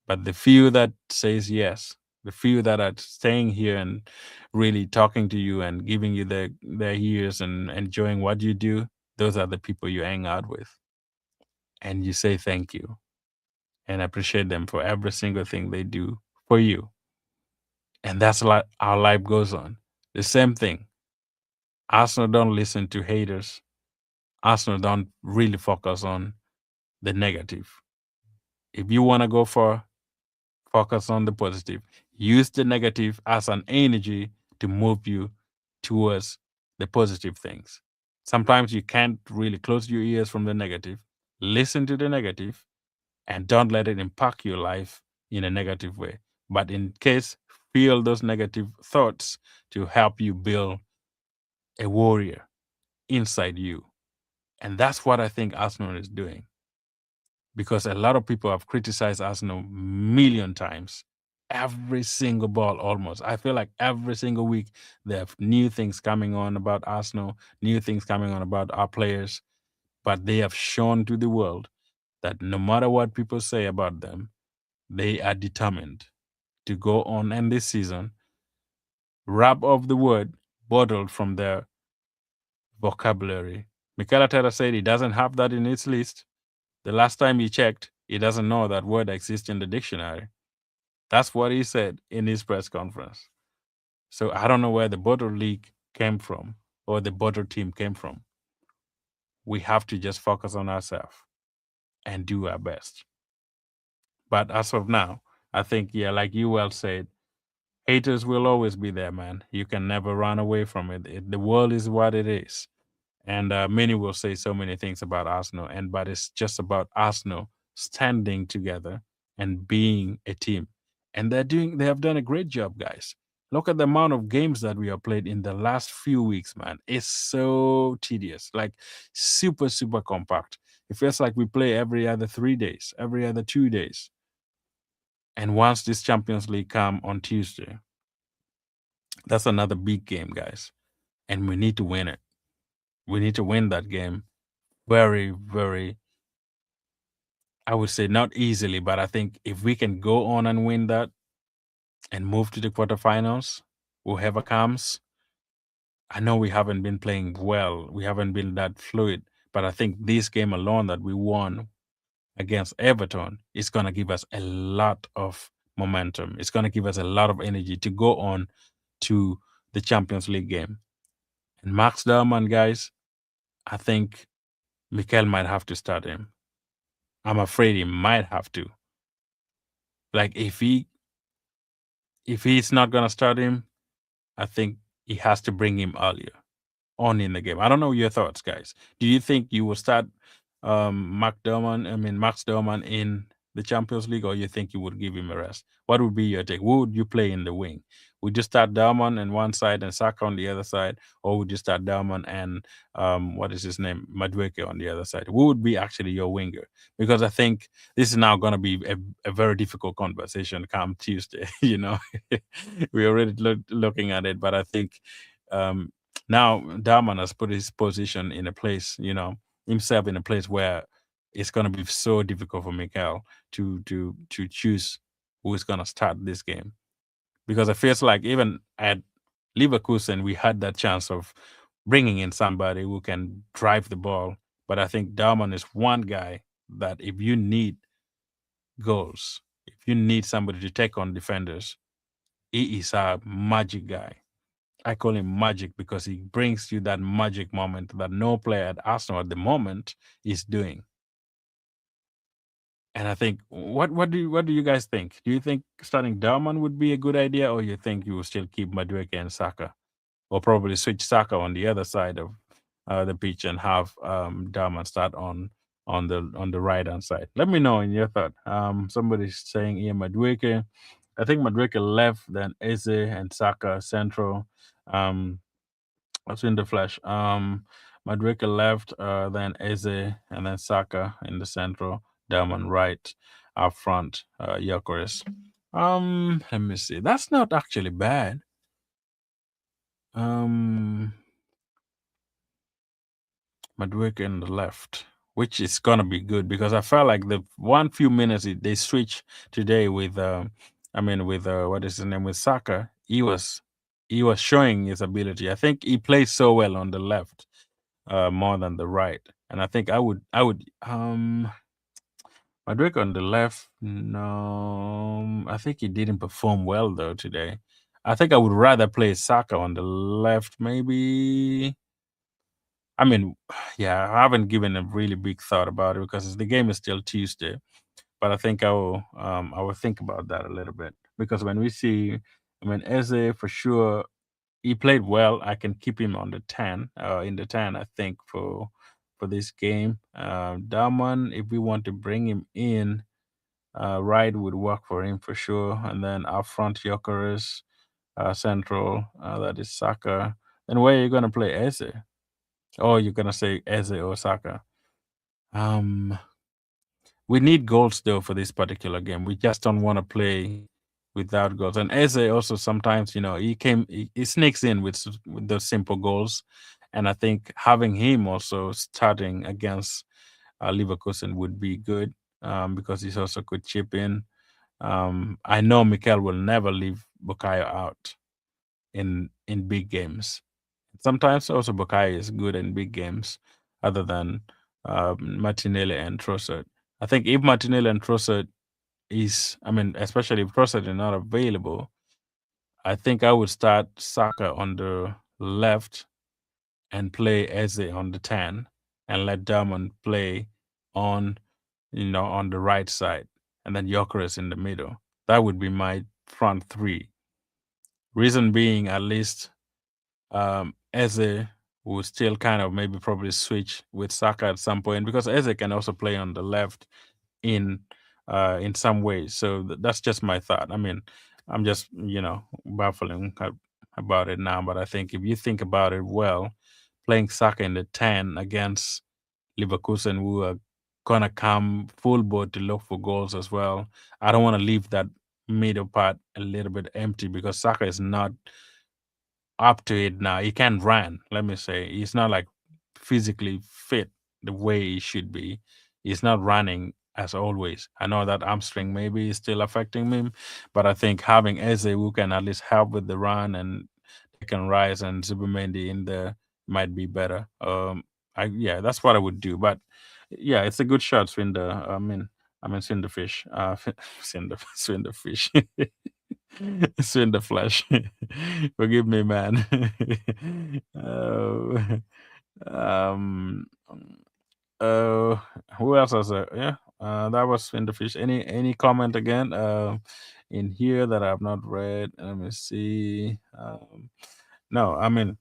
But the few that says yes, the few that are staying here and really talking to you and giving you their ears and enjoying what you do, those are the people you hang out with. And you say thank you and appreciate them for every single thing they do for you. And that's like our life goes on. The same thing. Arsenal don't listen to haters. Arsenal don't really focus on the negative. If you want to go for focus on the positive. Use the negative as an energy to move you towards the positive things. Sometimes you can't really close your ears from the negative. Listen to the negative and don't let it impact your life in a negative way. But in case, feel those negative thoughts to help you build a warrior inside you. And that's what I think Arsenal is doing. Because a lot of people have criticized Arsenal million times. Every single ball, almost. I feel like every single week they have new things coming on about Arsenal, new things coming on about our players. But they have shown to the world that no matter what people say about them, they are determined to go on and this season rub off the word bottled from their vocabulary. Mikel Arteta said he doesn't have that in his list. The last time he checked, he doesn't know that word exists in the dictionary. That's what he said in his press conference. So I don't know where the bottle league came from or the bottle team came from. We have to just focus on ourselves and do our best. But as of now, I think, yeah, like you well said, haters will always be there, man. You can never run away from it. The world is what it is. And many will say so many things about Arsenal, but it's just about Arsenal standing together and being a team. And they have done a great job, guys. Look at the amount of games that we have played in the last few weeks, man. It's so tedious, like super, super compact. It feels like we play every other 3 days, every other 2 days. And once this Champions League come on Tuesday, that's another big game, guys. And we need to win it. We need to win that game very, very, I would say not easily, but I think if we can go on and win that and move to the quarterfinals, whoever comes, I know we haven't been playing well. We haven't been that fluid, but I think this game alone that we won against Everton is going to give us a lot of momentum. It's going to give us a lot of energy to go on to the Champions League game. And Max Darman, guys, I think Mikel might have to start him. I'm afraid he might have to. Like if he If he's not gonna start him, I think he has to bring him earlier on in the game. I don't know your thoughts, guys. Do you think you will start Max Derman in the Champions League, or you think you would give him a rest? What would be your take? Who would you play in the wing? Would you start Derman on one side and Saka on the other side, or would you start Derman and what is his name, Madueke on the other side? Who would be actually your winger? Because I think this is now going to be a very difficult conversation come Tuesday. We're already looking at it, but I think um, now Darman has put his position in a place, himself in a place where it's going to be so difficult for Mikel to choose who is going to start this game, because it feels like even at Leverkusen we had that chance of bringing in somebody who can drive the ball, but I think Darman is one guy that if you need goals, if you need somebody to take on defenders, he is a magic guy. I call him magic because he brings you that magic moment that no player at Arsenal at the moment is doing. And I think what do you guys think? Do you think starting Darman would be a good idea, or you think you will still keep Madueke and Saka, or probably switch Saka on the other side of the pitch and have Darman start on the right hand side? Let me know in your thought. Somebody's saying Ian Madueke. I think Madueke left, then Eze and Saka central. I've seen the flash. Madrika left, then Eze, and then Saka in the central, Diamond right, up front, Gyokeres. Let me see. That's not actually bad. Um, Madrika in the left, which is gonna be good because I felt like the one few minutes they switched today with, what is his name, with Saka. He was showing his ability. I think he plays so well on the left more than the right. And I think I would Madrid on the left. No, I think he didn't perform well though today. I think I would rather play Saka on the left, maybe. I mean, yeah, I haven't given a really big thought about it because the game is still Tuesday. But I think I will think about that a little bit because when we see, Eze for sure he played well. I can keep him on the 10, in the 10, I think, for this game. Daman, if we want to bring him in, right would work for him for sure. And then up front, Jokeres, central, that is Saka. And where are you going to play Eze? Or you're going to say Eze or Saka? Um, we need goals though for this particular game. We just don't want to play without goals. And Eze also sometimes, he sneaks in with those simple goals. And I think having him also starting against Leverkusen would be good because he's also could chip in. I know Mikel will never leave Bukayo out in big games. Sometimes also Bukayo is good in big games, other than Martinelli and Trossard. I think if Martinelli and Trossard especially if Trossard is not available, I think I would start Saka on the left and play Eze on the 10 and let Diamond play on on the right side, and then Jokeres in the middle. That would be my front three. Reason being, at least Eze will still kind of maybe probably switch with Saka at some point because Eze can also play on the left in some ways. So that's just my thought. I'm just baffling about it now, but I think if you think about it well, playing Saka in the 10 against Leverkusen, who are gonna come full board to look for goals as well. I don't want to leave that middle part a little bit empty because Saka is not up to it now. He can run, let me say. He's not like physically fit the way he should be. He's not running as always. I know that hamstring maybe is still affecting him, but I think having Eze who can at least help with the run and they can rise and Zubimendi in there might be better. Yeah, that's what I would do. But yeah, it's a good shot, Swinder. Swin the fish. Swin the fish. Swin the flesh. Forgive me, man. uh, um, who else has a yeah? That was Swin the fish. Any comment again? in here that I've not read. Let me see. No, I mean,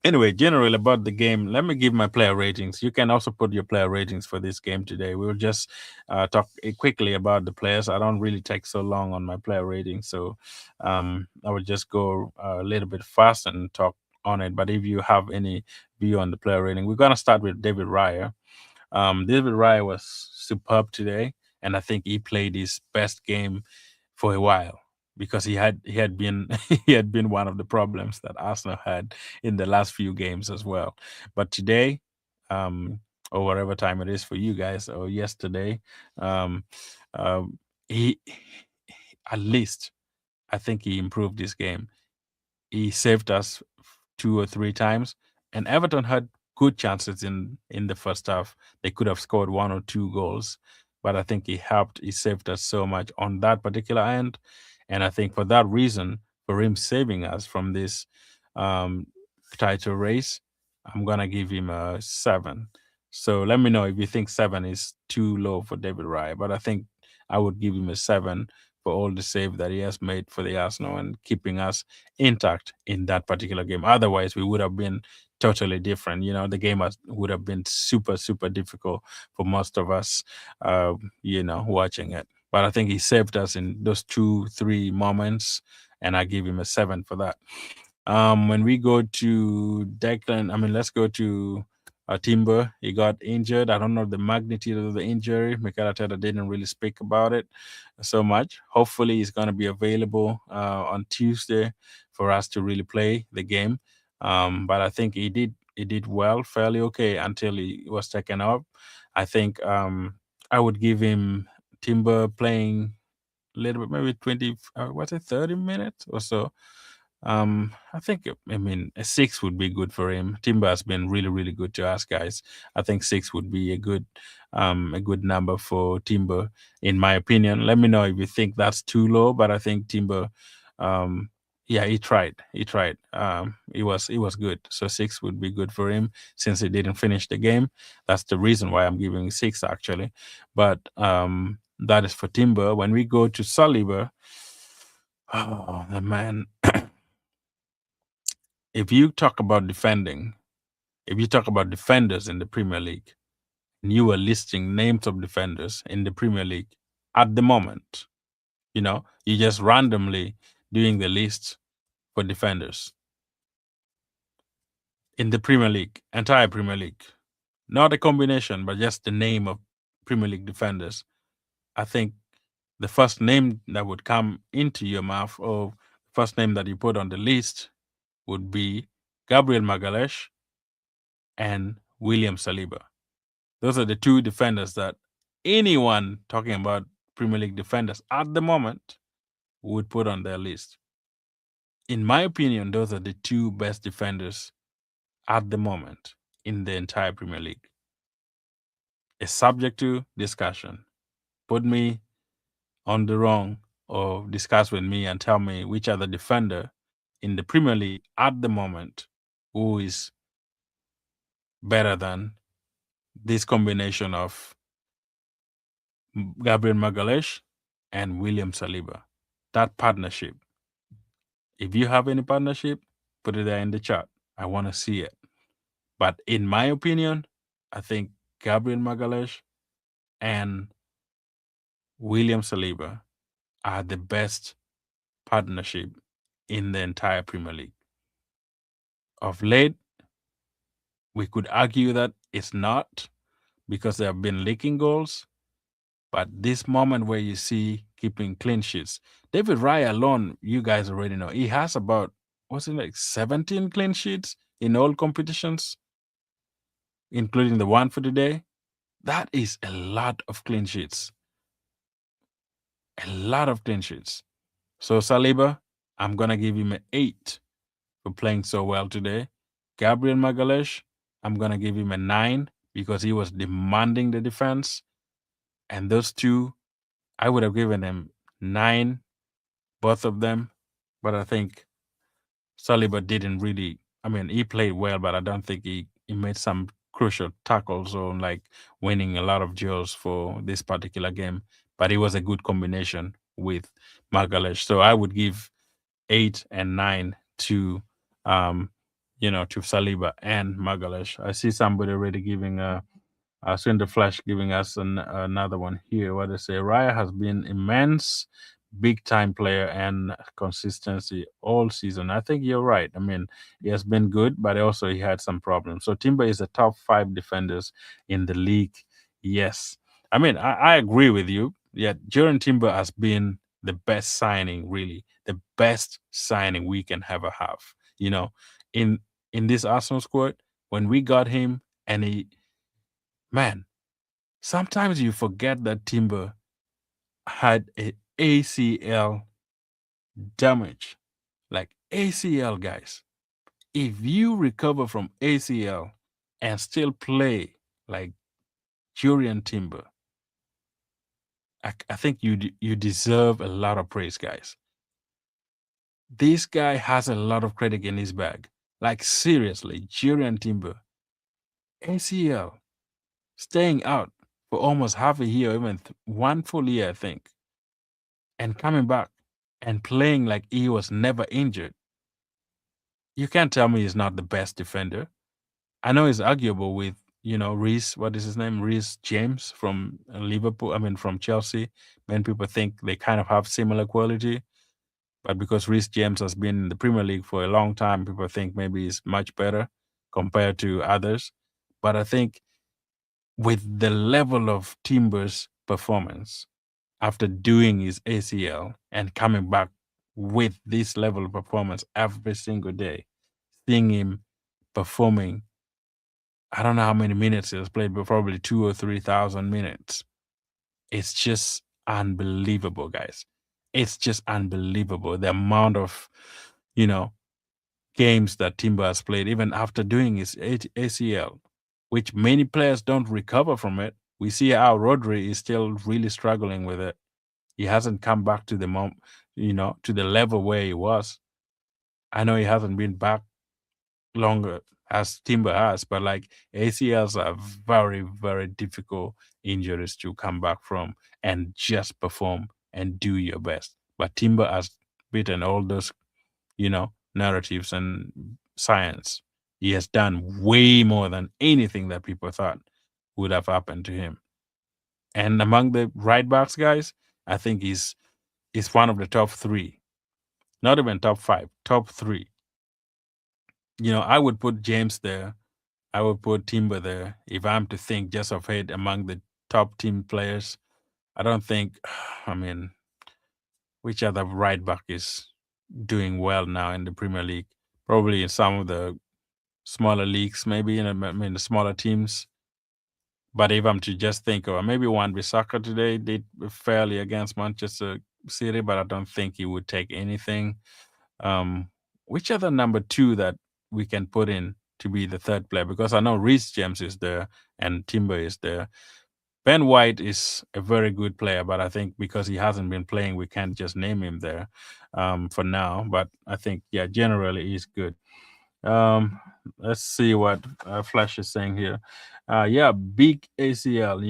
anyway, generally about the game, let me give my player ratings. You can also put your player ratings for this game today. We'll just talk quickly about the players. I don't really take so long on my player rating, so I will just go a little bit fast and talk on it. But if you have any view on the player rating, we're gonna start with David Raya. David Raya was superb today, and I think he played his best game for a while because he had been he had been one of the problems that Arsenal had in the last few games as well. But today, um, or whatever time it is for you guys, or yesterday, um, he at least I think he improved this game. He saved us 2 or 3 times, and Everton had good chances in the first half. They could have scored 1 or 2 goals, but I think he helped. He saved us so much on that particular end, and I think for that reason, for him saving us from this um, title race, I'm gonna give him a 7. So let me know if you think 7 is too low for David Raya, but I think I would give him a 7 for all the save that he has made for the Arsenal and keeping us intact in that particular game. Otherwise, we would have been totally different. The game would have been super, super difficult for most of us, watching it. But I think he saved us in those 2, 3 moments, and I give him a 7 for that. When we go to Declan, I mean, let's go to Timber. He got injured. I don't know the magnitude of the injury. Mikel Arteta didn't really speak about it so much. Hopefully, he's going to be available on Tuesday for us to really play the game. But I think he did well, fairly okay until he was taken off. I think I would give him Timber playing a little bit, maybe 20, what's it, 30 minutes or so. I think, I mean, a 6 would be good for him. Timber has been really, really good to us guys. I think 6 would be a good number for Timber, in my opinion. Let me know if you think that's too low, but I think Timber, um, yeah, he tried. He tried. He was good. So 6 would be good for him since he didn't finish the game. That's the reason why I'm giving 6 actually. But that is for Timber. When we go to Saliba, oh the man. If you talk about defending, if you talk about defenders in the Premier League, and you were listing names of defenders in the Premier League at the moment, you just randomly doing the list for defenders in the Premier League, entire Premier League, not a combination, but just the name of Premier League defenders. I think the first name that would come into your mouth, or first name that you put on the list, would be Gabriel Magalhaes and William Saliba. Those are the two defenders that anyone talking about Premier League defenders at the moment would put on their list. In my opinion, those are the two best defenders at the moment in the entire Premier League. It's subject to discussion. Put me on the wrong or discuss with me and tell me which other defender in the Premier League at the moment who is better than this combination of Gabriel Magalhaes and William Saliba. That partnership. If you have any partnership, put it there in the chat. I want to see it. But in my opinion, I think Gabriel Magalhaes and William Saliba are the best partnership in the entire Premier League. Of late, we could argue that it's not because they have been leaking goals. But this moment where you see keeping clean sheets, David Raya alone, you guys already know, he has about, what's it like, 17 clean sheets in all competitions, including the one for today. That is a lot of clean sheets. A lot of clean sheets. So Saliba, I'm going to give him an 8 for playing so well today. Gabriel Magalhaes, I'm going to give him a 9 because he was demanding the defense. And those two, I would have given them 9, both of them. But I think Saliba didn't really, I mean, he played well, but I don't think he made some crucial tackles or like winning a lot of duels for this particular game. But it was a good combination with Magalesh. So I would give 8 and 9 to um to Saliba and Magalesh. I see somebody already giving Swin the Flash giving us another one here. What they say, Raya has been immense, big time player and consistency all season. I think you're right. I mean, he has been good, but also he had some problems. So Timber is the top 5 defenders in the league. Yes, I mean I agree with you. Yeah, Jaron Timber has been the best signing, really, the best signing we can ever have. You know, in in this Arsenal squad, when we got him, and he, man, sometimes you forget that Timber had a ACL damage. Like ACL, guys. If you recover from ACL and still play like Julian Timber, I think you deserve a lot of praise, guys. This guy has a lot of credit in his bag. Like seriously, Julian Timber, ACL, staying out for almost half a year, even 1 full year, I think, and coming back and playing like he was never injured. You can't tell me he's not the best defender. I know it's arguable with, Reese, what is his name? Reese James from Liverpool, I mean, from Chelsea. Many people think they kind of have similar quality, but because Reese James has been in the Premier League for a long time, people think maybe he's much better compared to others. But I think with the level of Timber's performance after doing his ACL and coming back with this level of performance every single day, seeing him performing, I don't know how many minutes he has played, but probably 2 or 3 thousand minutes. It's just unbelievable, guys. It's just unbelievable the amount of, you know, games that Timber has played, even after doing his ACL, which many players don't recover from it. We see how Rodri is still really struggling with it. He hasn't come back to to the level where he was. I know he hasn't been back longer as Timber has, but like ACLs are very, very difficult injuries to come back from and just perform and do your best. But Timber has beaten all those, narratives and science. He has done way more than anything that people thought would have happened to him. And among the right backs, guys, I think he's one of the top three, not even top five, top three. I would put James there. I would put Timber there. If I'm to think just of it among the top team players, I don't think, I mean, which other right back is doing well now in the Premier League? Probably in some of the smaller leagues, maybe, I mean, the smaller teams. But if I'm to just think, or maybe Wan Bissaka today did fairly against Manchester City, but I don't think he would take anything. Um, which other number two that we can put in to be the third player? Because I know Reece James is there and Timber is there. Ben White is a very good player, but I think because he hasn't been playing, we can't just name him there for now. But I think, yeah, generally he's good. Um, let's see what Flash is saying here. Yeah, big ACL,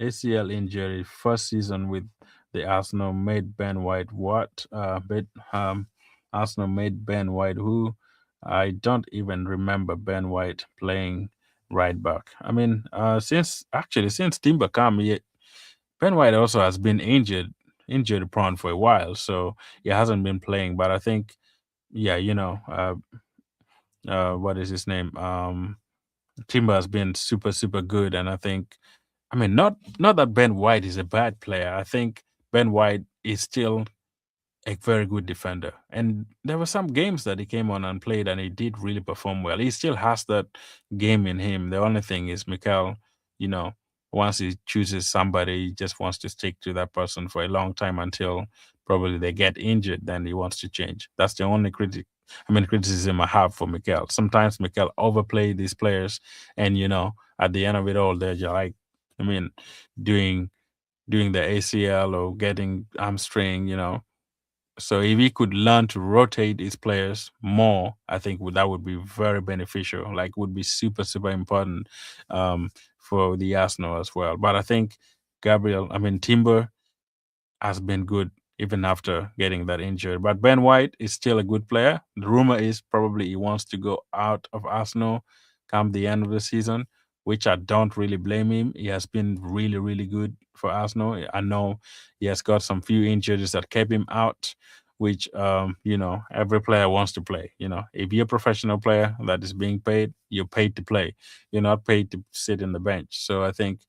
ACL injury. First season with the Arsenal made Ben White what? Arsenal made Ben White who? I don't even remember Ben White playing right back. I mean, since Timber came, Ben White also has been injured prone for a while, so he hasn't been playing. But I think, yeah, what is his name? Timber has been super, super good, and I think, I mean, not that Ben White is a bad player. I think Ben White is still a very good defender. And there were some games that he came on and played and he did really perform well. He still has that game in him. The only thing is Mikel, you know, once he chooses somebody, he just wants to stick to that person for a long time until probably they get injured, then he wants to change. That's the only criticism I have for Mikel. Sometimes Mikel overplay these players and at the end of it all, they're just like, I mean, doing the ACL or getting hamstring, so if he could learn to rotate his players more, I think that would be very beneficial. Like would be super super important for the Arsenal as well. But I think Timber. has been good even after getting that injured. But Ben White is still a good player. The rumor is probably he wants to go out of Arsenal come the end of the season, which I don't really blame him. He has been really, really good for Arsenal. I know he has got some few injuries that kept him out, which every player wants to play. If you're a professional player that is being paid, you're paid to play. You're not paid to sit in the bench. So I think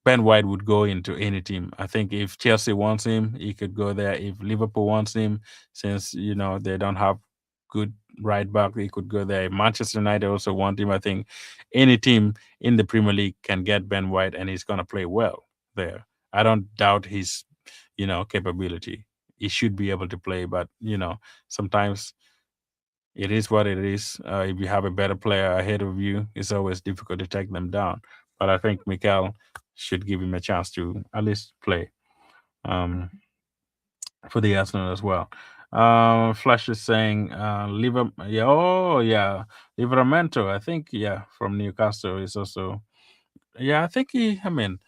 Ben White would go into any team. I think if Chelsea wants him, he could go there. If Liverpool wants him, since they don't have good right back, he could go there. If Manchester United also want him, I think any team in the Premier League can get Ben White, and he's gonna play well there. I don't doubt his, capability. He should be able to play, but sometimes it is what it is. If you have a better player ahead of you, it's always difficult to take them down. But I think Mikel should give him a chance to at least play um, for the Arsenal as well. Flash is saying, yeah, oh yeah, Livramento. I think from Newcastle is also I think I mean,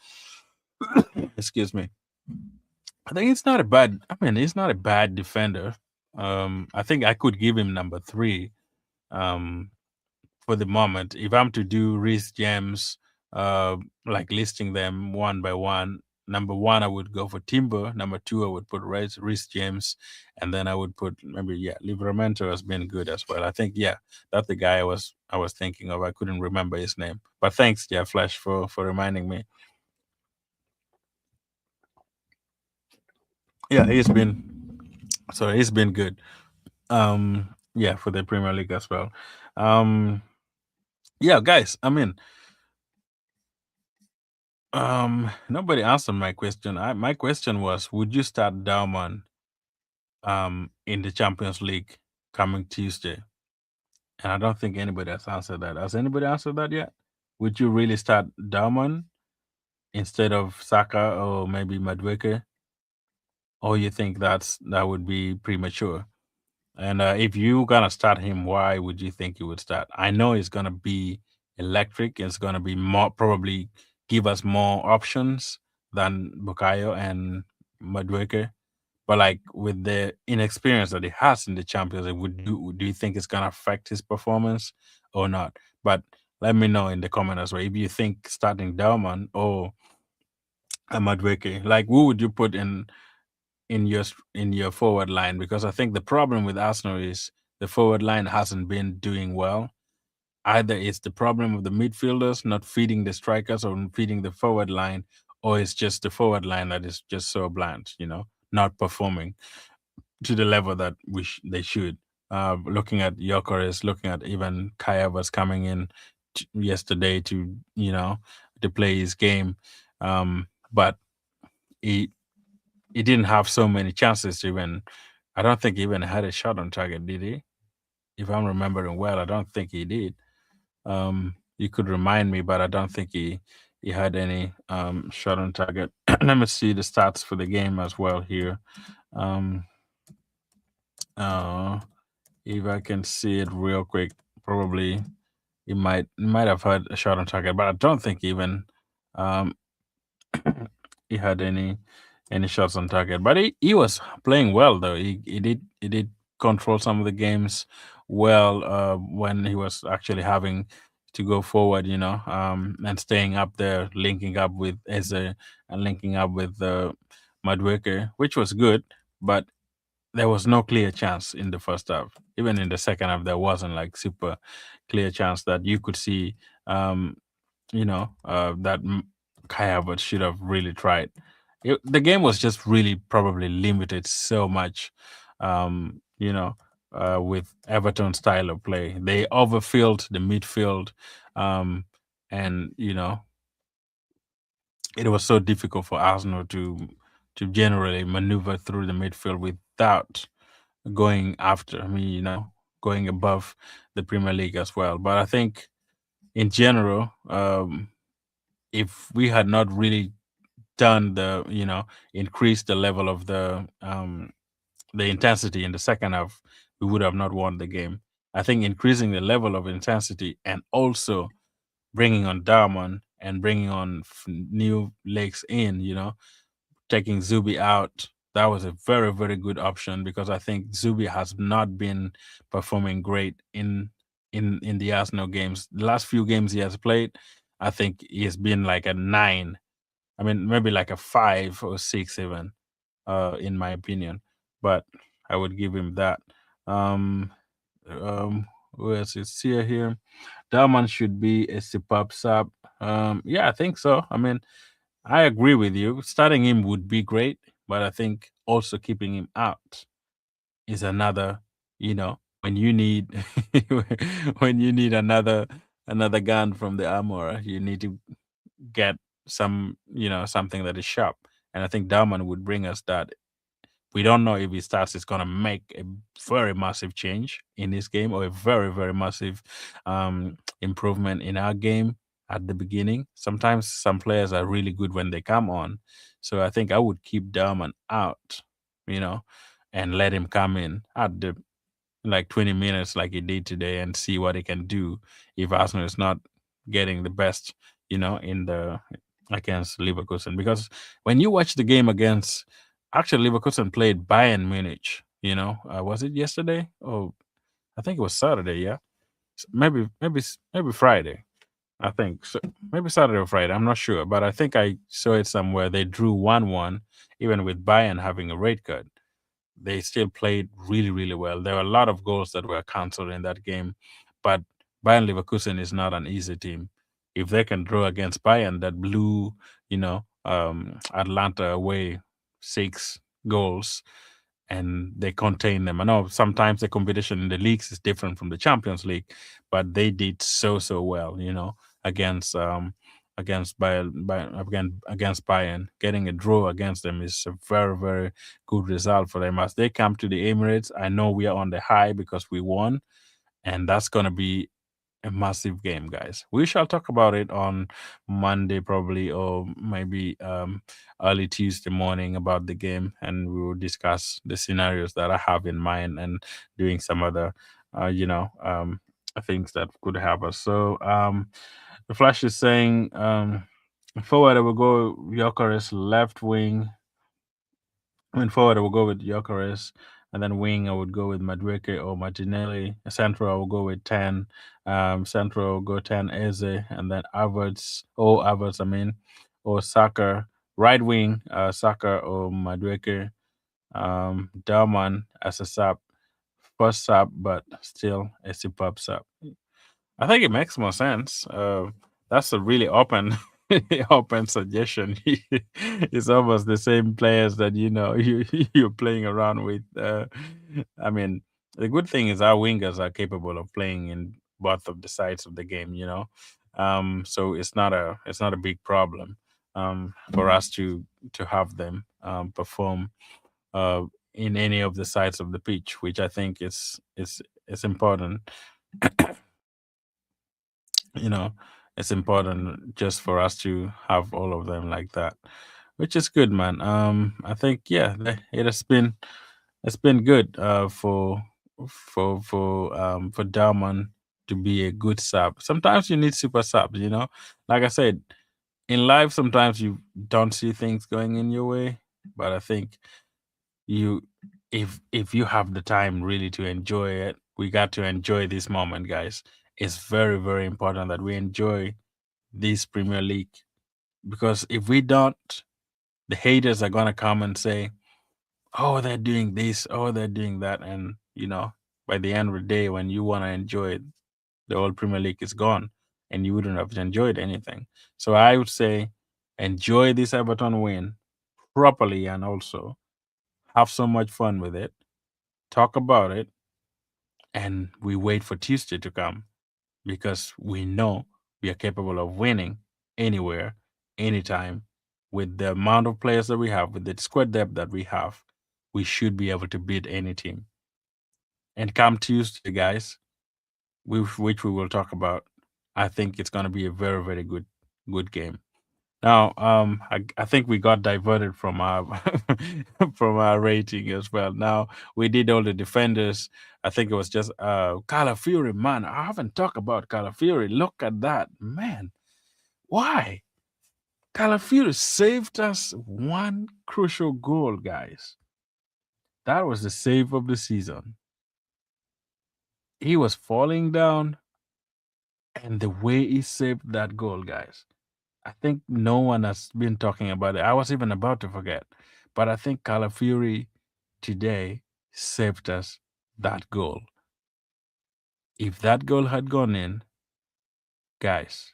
excuse me. I think it's not a bad. I mean, he's not a bad defender. I think I could give him number three. Um, for the moment. If I'm to do Reese James, like listing them one by one, number one, I would go for Timber. Number two, I would put Reese James. And then I would put maybe, Livramento has been good as well. I think, that's the guy I was thinking of. I couldn't remember his name. But thanks, Flash, for reminding me. Yeah, he's been good. For the Premier League as well. Um, guys, I mean, nobody answered my question. My question was, would you start Dowman in the Champions League coming Tuesday? And I don't think anybody has answered that. Has anybody answered that yet? Would you really start Dowman instead of Saka or maybe Madueke? Or you think that would be premature? And if you gonna start him, why would you think you would start? I know it's gonna be electric. It's gonna be more probably give us more options than Bukayo and Madueke. But like with the inexperience that he has in the Champions League, do you think it's gonna affect his performance or not? But let me know in the comment as well if you think starting Delman or Madueke, like who would you put in your forward line, because I think the problem with Arsenal is the forward line hasn't been doing well. Either it's the problem of the midfielders not feeding the strikers or feeding the forward line, or it's just the forward line that is just so bland, not performing to the level that they should. Looking at Gyokeres, looking at even Kaya was coming in yesterday to play his game, but he he didn't have so many chances to even. I don't think he even had a shot on target, did he? If I'm remembering well, I don't think he did. You could remind me, but I don't think he had any shot on target. Let me see the stats for the game as well here. Um, uh, if I can see it real quick, probably he might have had a shot on target, but I don't think even um, he had any shots on target. But he was playing well though. He did control some of the games well when he was actually having to go forward, and staying up there, linking up with Eze and linking up with Madweke, which was good. But there was no clear chance in the first half. Even in the second half, there wasn't like super clear chance that you could see. Um, that Kai Havertz should have really tried. The game was just really probably limited so much, with Everton style of play. They overfilled the midfield, and it was so difficult for Arsenal to generally maneuver through the midfield without going after. Going above the Premier League as well. But I think in general, if we had not really done increased the level of the intensity in the second half, we would have not won the game. I think increasing the level of intensity and also bringing on Darman and bringing on new legs in, taking Zubi out, that was a very, very good option because I think Zubi has not been performing great in the Arsenal games. The last few games he has played, I think he has been like a 9. I mean, maybe like a 5 or 6 even, in my opinion. But I would give him that. Um, who else is here? Dowman should be a superb sub. Yeah, I think so. I mean, I agree with you. Starting him would be great, but I think also keeping him out is another. When you need when you need another gun from the armorer, you need to get something that is sharp. And I think Dowman would bring us that. We don't know if he starts is going to make a very massive change in this game or a very, very massive improvement in our game at the beginning. Sometimes some players are really good when they come on. So I think I would keep Derman out, you know, and let him come in at the like 20 minutes like he did today and see what he can do if Arsenal is not getting the best, in the against Leverkusen. Because when you watch the game against actually Leverkusen played Bayern Munich, was it yesterday? Oh, I think it was Saturday, yeah. Maybe Friday. I think so, maybe Saturday or Friday. I'm not sure, but I think I saw it somewhere. They drew 1-1, even with Bayern having a red card. They still played really, really well. There were a lot of goals that were cancelled in that game, but Bayern Leverkusen is not an easy team. If they can draw against Bayern, that blew, Atlanta away 6 goals, and they contain them. I know sometimes the competition in the leagues is different from the Champions League, but they did so well, against against Bayern. Getting a draw against them is a very, very good result for them. As they come to the Emirates, I know we are on the high because we won, and that's gonna be a massive game, guys. We shall talk about it on Monday, probably, or maybe early Tuesday morning about the game, and we will discuss the scenarios that I have in mind and doing some other, things that could help us. So, the Flash is saying, forward I will go Gyokeres, left wing. Forward I will go with Gyokeres, and then wing I would go with Madueke or Martinelli. Central I will go with 10. Central will go 10 Eze, and then Havertz, I mean, or Saka. Right wing, Saka or Madueke. Dowman as a sub. First sub, but still a superb sub. I think it makes more sense. That's a really open, open suggestion. It's almost the same players that you're playing around with. I mean, the good thing is our wingers are capable of playing in both of the sides of the game. So it's not a big problem for us to have them perform uh, in any of the sides of the pitch, which I think is important. you know it's important just for us to have all of them like that, which is good, man. I think, yeah, it's been good for Dalman to be a good sub. Sometimes you need super subs, like I said, in life sometimes you don't see things going in your way, but I think you if you have the time really to enjoy it, we got to enjoy this moment, guys. It's very, very important that we enjoy this Premier League, because if we don't, the haters are gonna come and say, "Oh, they're doing this. Oh, they're doing that," and by the end of the day, when you want to enjoy it, the whole Premier League is gone, and you wouldn't have enjoyed anything. So I would say, enjoy this Everton win properly, and also have so much fun with it. Talk about it, and we wait for Tuesday to come, because we know we are capable of winning anywhere, anytime. With the amount of players that we have, with the squad depth that we have, we should be able to beat any team. And come Tuesday, guys, which we will talk about, I think it's going to be a very, very good game. Now, I think we got diverted from our from our rating as well. Now we did all the defenders. I think it was just Calafiori. Man, I haven't talked about Calafiori. Look at that, man. Why? Calafiori saved us one crucial goal, guys. That was the save of the season. He was falling down, and the way he saved that goal, guys. I think no one has been talking about it. I was even about to forget. But I think Calafiori today saved us that goal. If that goal had gone in, guys,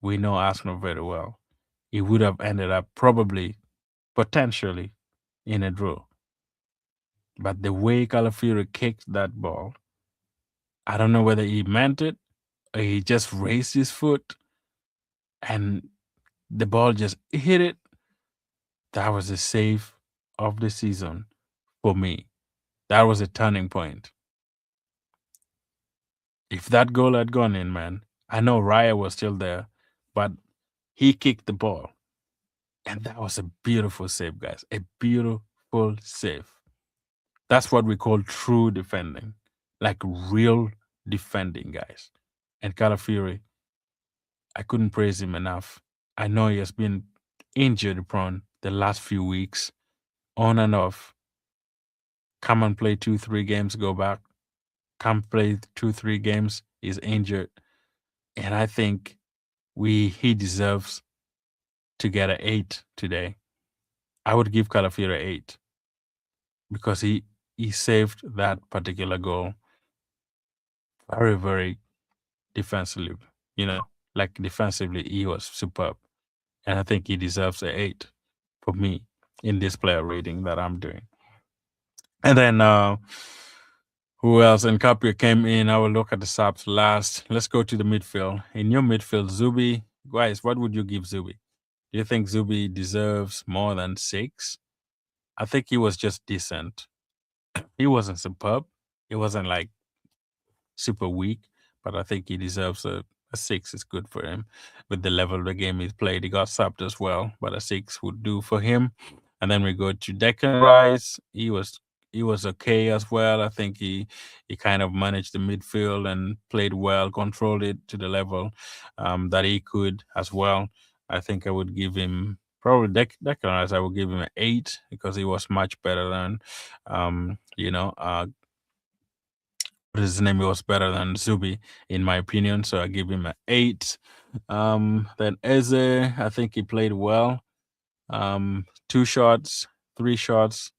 we know Arsenal very well. It would have ended up probably, potentially, in a draw. But the way Calafiori kicked that ball, I don't know whether he meant it or he just raised his foot and the ball just hit it. That was the save of the season for me. That was a turning point. If that goal had gone in, man, I know Raya was still there, but he kicked the ball. And that was a beautiful save, guys. A beautiful save. That's what we call true defending, like real defending, guys. And Calafiori, I couldn't praise him enough. I know he has been injured prone the last few weeks, on and off. Come and play 2, 3 games, go back. Come play 2, 3 games, is injured. And I think he deserves to get an 8 today. I would give Calafiori 8 because he saved that particular goal very, very defensively. You know, like defensively, he was superb. And I think he deserves an 8 for me in this player rating that I'm doing. And then who else? And Caprio came in. I will look at the subs last. Let's go to the midfield. In your midfield, Zubi, guys, what would you give Zubi? Do you think Zubi deserves more than 6? I think he was just decent. He wasn't superb. He wasn't like super weak, but I think he deserves a 6 is good for him with the level of the game he's played. He got subbed as well, but a 6 would do for him. And then we go to Declan Rice. He was okay as well. I think he kind of managed the midfield and played well, controlled it to the level that he could as well. I think I would give him probably Declan Rice. I would give him an 8 because he was much better than his name was better than Zubi, in my opinion. So I give him an 8. Then Eze, I think he played well. 2 shots, 3 shots,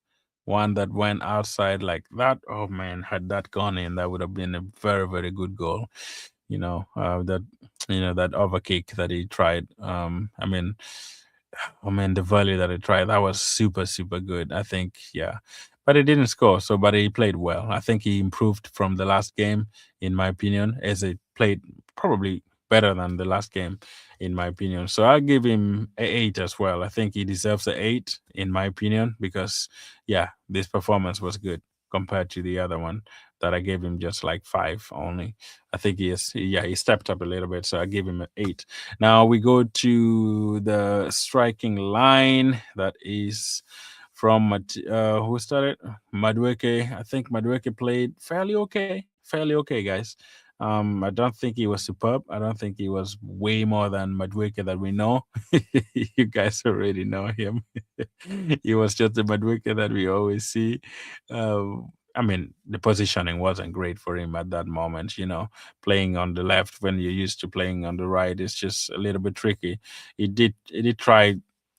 one that went outside like that. Oh man, had that gone in, that would have been a very, very good goal. That overkick that he tried. The volley that he tried, that was super, super good. I think, yeah. But he didn't score, but he played well. I think he improved from the last game, in my opinion, as he played probably better than the last game, in my opinion. So I'll give him an 8 as well. I think he deserves an 8, in my opinion, because, yeah, this performance was good compared to the other one that I gave him just like 5 only. I think he stepped up a little bit, so I give him an 8. Now we go to the striking line that is from who started? Madueke. I think Madueke played fairly okay, guys. I don't think he was superb. I don't think he was way more than Madueke that we know. You guys already know him. He was just the Madueke that we always see. The positioning wasn't great for him at that moment. Playing on the left when you're used to playing on the right is just a little bit tricky. He did try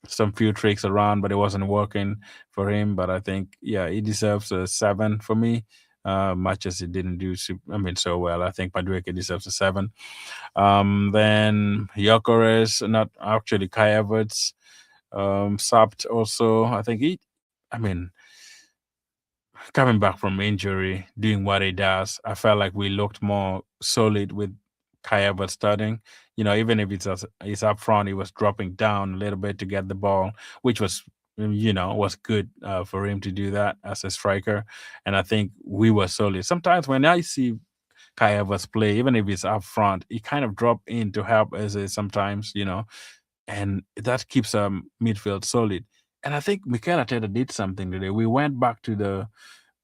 some few tricks around, but it wasn't working for him. But I think, yeah, he deserves a 7 for me. Much as he didn't do so well, I think Madueke deserves a 7. Then Gyokeres, not actually Kai Havertz, subbed also. I think coming back from injury, doing what he does, I felt like we looked more solid with Kai Havertz starting. Even if he's up front, he was dropping down a little bit to get the ball, which was good for him to do that as a striker. And I think we were solid. Sometimes when I see Kai Havertz play, even if he's up front, he kind of drop in to help as sometimes, and that keeps midfield solid. And I think Mikel Arteta did something today. We went back to the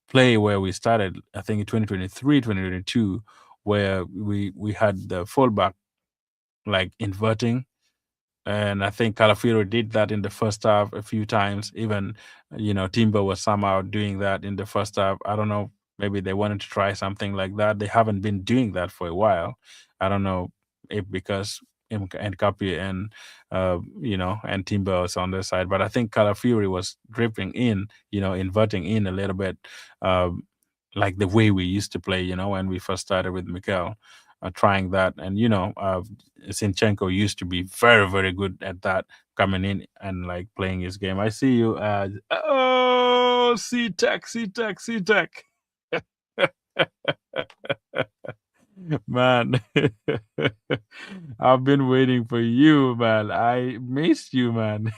play where we started, I think in 2023, 2022, where we had the fullback like inverting And I think Calafiero did that in the first half a few times. Even, Timber was somehow doing that in the first half. I don't know. Maybe they wanted to try something like that. They haven't been doing that for a while. I don't know if because and Kapi and and Timber was on their side, but I think Calafiori was dripping in, inverting in a little bit, um, like the way we used to play, when we first started with Mikel, trying that. And Sinchenko used to be very, very good at that, coming in and like playing his game. I see you. Oh, C-Tech, C-Tech, C-Tech. Man, I've been waiting for you, man. I missed you, man.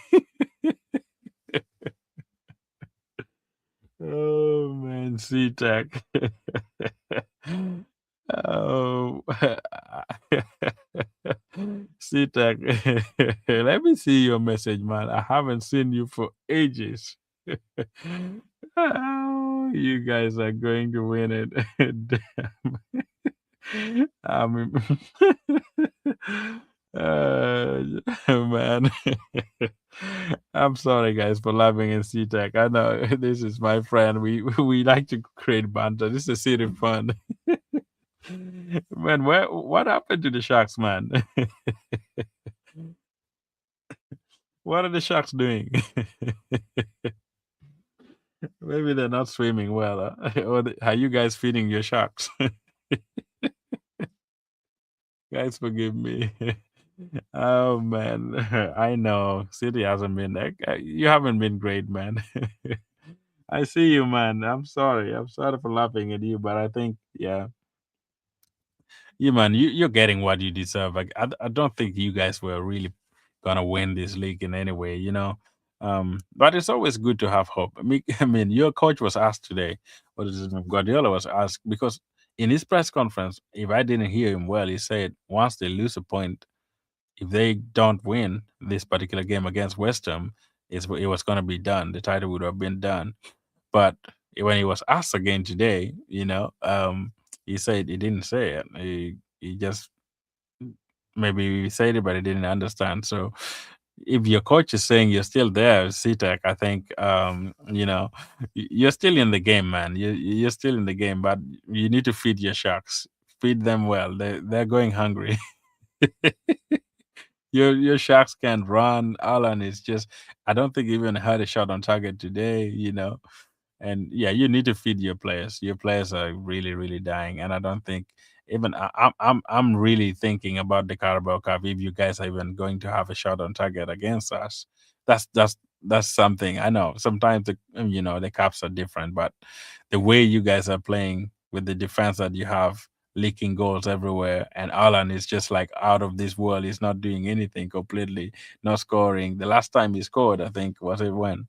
Oh, man, C-Tech. Oh, C-Tech. Let me see your message, man. I haven't seen you for ages. Oh, you guys are going to win it. I mean, uh, man. I'm sorry, guys, for laughing in C-Tech. I know this is my friend. We like to create banter. This is city fun. Man, what happened to the sharks, man? What are the sharks doing? Maybe they're not swimming well. Or are you guys feeding your sharks? Guys, forgive me. Oh man, I know City hasn't been there. You haven't been great, man. I see you, man. I'm sorry. I'm sorry for laughing at you, but I think, yeah, you man, you're getting what you deserve. Like, I don't think you guys were really gonna win this league in any way, But it's always good to have hope. I mean, your coach was asked today, what is it? Guardiola was asked because in his press conference, if I didn't hear him well, he said once they lose a point, if they don't win this particular game against West Ham, it was gonna be done. The title would have been done. But when he was asked again today, he said he didn't say it. He just maybe he said it, but he didn't understand. So if your coach is saying you're still there, CTEC, I think you're still in the game, man. You're still in the game, but you need to feed your sharks. Feed them well. They're going hungry. Your sharks can run. Alan is just I don't think he even had a shot on target today. And yeah, you need to feed your players. Your players are really, really dying, and I don't think even I'm really thinking about the Carabao Cup. If you guys are even going to have a shot on target against us, that's something. I know sometimes the cups are different, but the way you guys are playing with the defense that you have, leaking goals everywhere, and Alan is just like out of this world. He's not doing anything completely, not scoring. The last time he scored, I think, was it when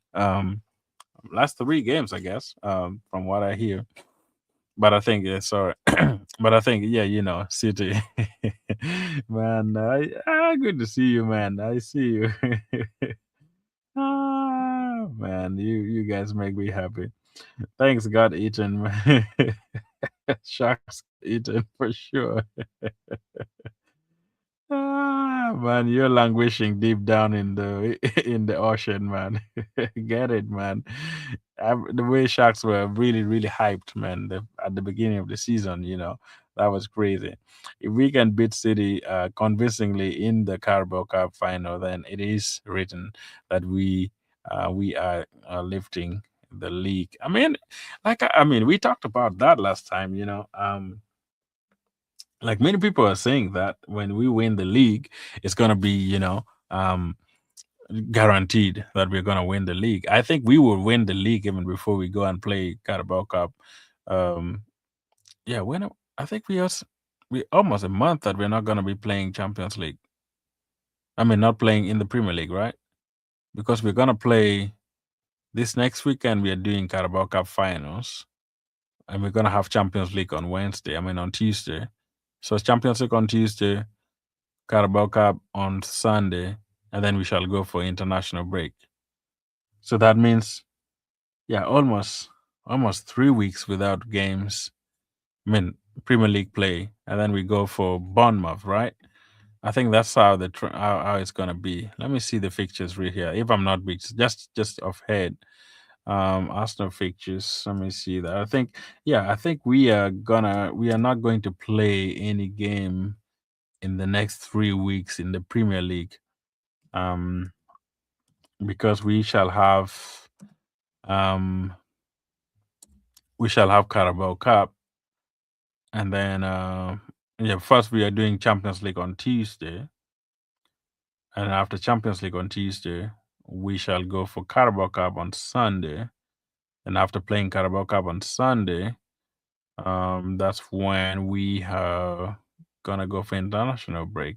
last three games, I guess, from what I hear. But I think, yeah, sorry, but I think, yeah, City, man, good to see you, man. I see you, man. You guys make me happy. Thanks, God eaten, man. Sharks eaten for sure. Man, you're languishing deep down in the in the ocean, man. Get it, man. The way Sharks were really, really hyped, man, at the beginning of the season, that was crazy. If we can beat City convincingly in the Carabao Cup final, then it is written that we are lifting the league. I mean, we talked about that last time, like many people are saying that when we win the league, it's gonna be, guaranteed that we're gonna win the league. I think we will win the league even before we go and play Carabao Cup. Um, yeah, I think we almost a month that we're not gonna be playing Champions League. I mean, not playing in the Premier League, right? Because we're gonna play this next weekend. We are doing Carabao Cup finals, and we're gonna have Champions League on Wednesday. I mean, on Tuesday. So it's Champions League on Tuesday, Carabao Cup on Sunday, and then we shall go for international break. So that means, yeah, almost 3 weeks without games. I mean, Premier League play, and then we go for Bournemouth, right? I think that's how how it's gonna be. Let me see the fixtures right here. If I'm not big, just off head. Arsenal fixtures. Let me see that. I think yeah, I think we are not going to play any game in the next 3 weeks in the Premier League. Um, because um we shall have Carabao Cup, and then yeah, first we are doing Champions League on Tuesday, and after Champions League on Tuesday, we shall go for Carabao Cup on Sunday, and after playing Carabao Cup on Sunday, that's when we are gonna go for international break,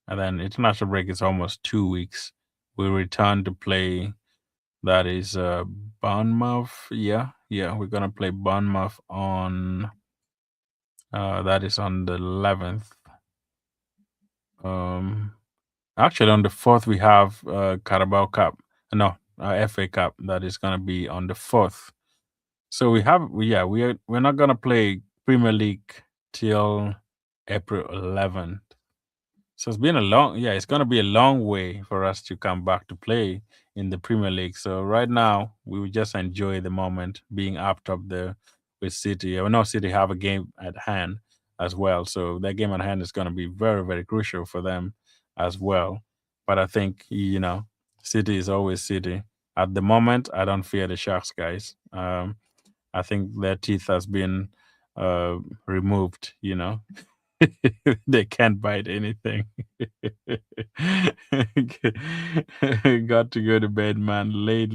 and then international break is almost 2 weeks. We return to play. That is Bournemouth. Yeah, yeah, we're gonna play Bournemouth on. That is on the 11th. Um, Actually, on the 4th we have Carabao Cup. No, FA Cup. That is gonna be on the 4th. So yeah, we're not gonna play Premier League till April 11th. So it's been a long, yeah, it's going to be a long way for us to come back to play in the Premier League. So right now, we will just enjoy the moment being up top there with City. I know City have a game at hand as well. So that game at hand is going to be very, very crucial for them as well. But I think, City is always City. At the moment, I don't fear the Sharks, guys. I think their teeth has been removed, they can't bite anything. Got to go to bed, man. Late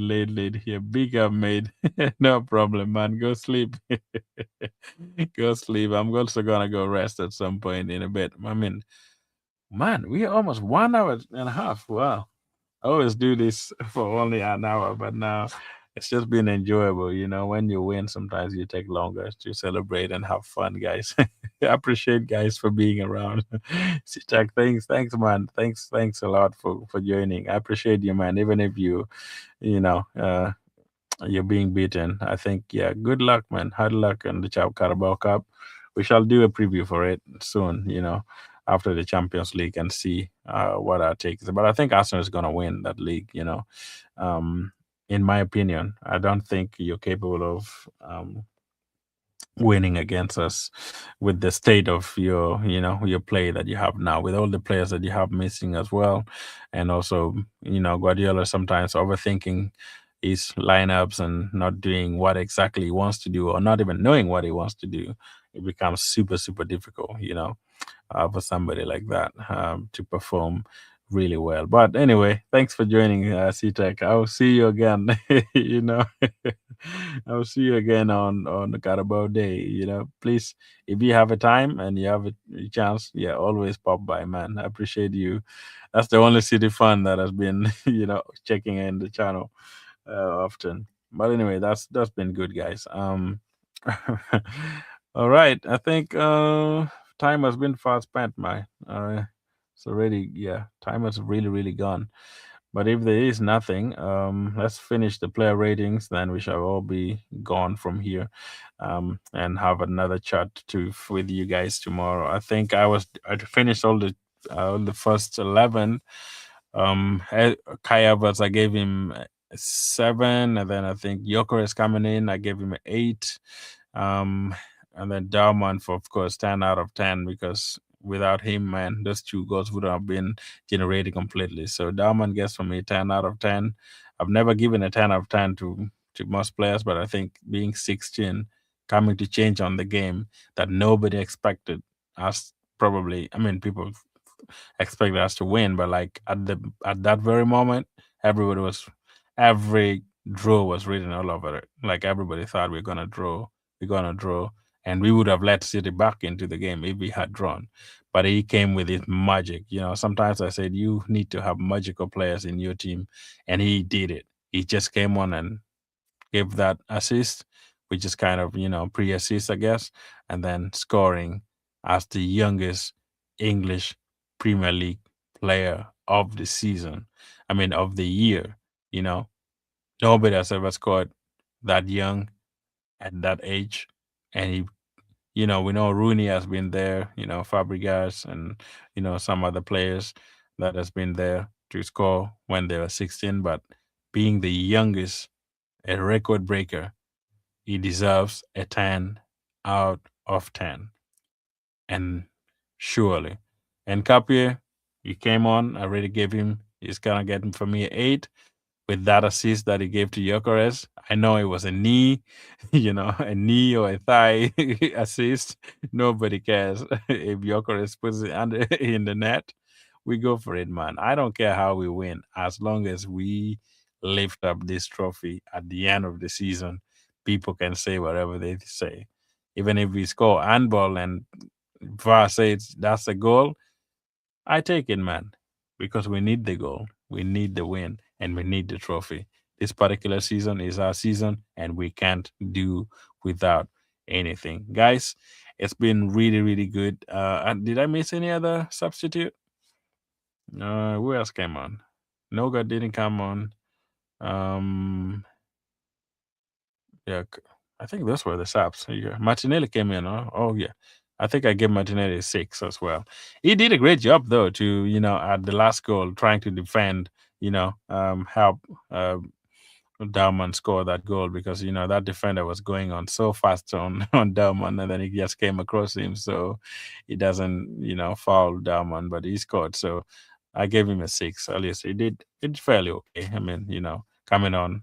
here. Big up, mate. No problem, man. Go sleep. Go sleep. I'm also gonna go rest at some point in a bit. I mean, man, we are almost 1 hour and a half. Wow. I always do this for only an hour, but now it's just been enjoyable. When you win, sometimes you take longer to celebrate and have fun, guys. I appreciate guys for being around. Sitak, thanks, man. Thanks a lot for joining. I appreciate you, man. Even if you know, you're being beaten. I think, yeah, good luck, man. Hard luck on the Chap Carabao Cup. We shall do a preview for it soon, after the Champions League and see what our take is. But I think Arsenal is going to win that league. Um, in my opinion, I don't think you're capable of winning against us with the state of your play that you have now, with all the players that you have missing as well. And also, Guardiola sometimes overthinking his lineups and not doing what exactly he wants to do, or not even knowing what he wants to do. It becomes super, super difficult, for somebody like that to perform really well. But anyway, thanks for joining, CTEC. I'll see you again. you know, I'll see you again on the Carabao Day. Please, if you have a time and you have a chance, yeah, always pop by, man. I appreciate you. That's the only city fun that has been, checking in the channel often. But anyway, that's been good, guys. All right, I think time has been fast spent, man. It's already, yeah, time has really, really gone. But if there is nothing, let's finish the player ratings. Then we shall all be gone from here, and have another chat with you guys tomorrow. I think I finished all the first 11. Kai Havertz, I gave him 7, and then I think Gyokeres coming in, I gave him an 8. Um, and then Dowman for, of course, 10 out of 10, because without him, man, those 2 goals would have been generated completely. So Dowman gets from me 10 out of 10. I've never given a 10 out of 10 to most players, but I think being 16, coming to change on the game that nobody expected us, probably, I mean, people expected us to win, but like at that very moment, every draw was written all over it. Like everybody thought we're gonna draw, and we would have let City back into the game if we had drawn. But he came with his magic. Sometimes I said you need to have magical players in your team, and he did it. He just came on and gave that assist, which is kind of, pre-assist, I guess, and then scoring as the youngest English Premier League player of the season. I mean, of the year. You know, nobody has ever scored that young at that age, and We know Rooney has been there, Fabregas and some other players that has been there to score when they were 16, but being the youngest, a record breaker, he deserves a 10 out of 10. And surely. And Kapie, he came on. I already gave him, he's going to get him for me 8 with that assist that he gave to Gyokeres. I know it was a knee, a knee or a thigh assist. Nobody cares. If Gyokeres puts it under in the net, we go for it, man. I don't care how we win, as long as we lift up this trophy at the end of the season. People can say whatever they say. Even if we score handball and VAR says that's a goal, I take it, man, because we need the goal, we need the win, and we need the trophy. This particular season is our season, and we can't do without anything. Guys, it's been really, really good. Did I miss any other substitute? Who else came on? Noga didn't come on. Um, yeah, I think those were the subs. Yeah. Martinelli came in. Oh, yeah. I think I gave Martinelli a 6 as well. He did a great job, though, to, at the last goal, trying to defend, help Dowman score that goal because, that defender was going on so fast on, on Dowman and then he just came across him. So he doesn't, foul Dowman, but he scored. So I gave him a 6. At least he did it fairly okay. I mean, coming on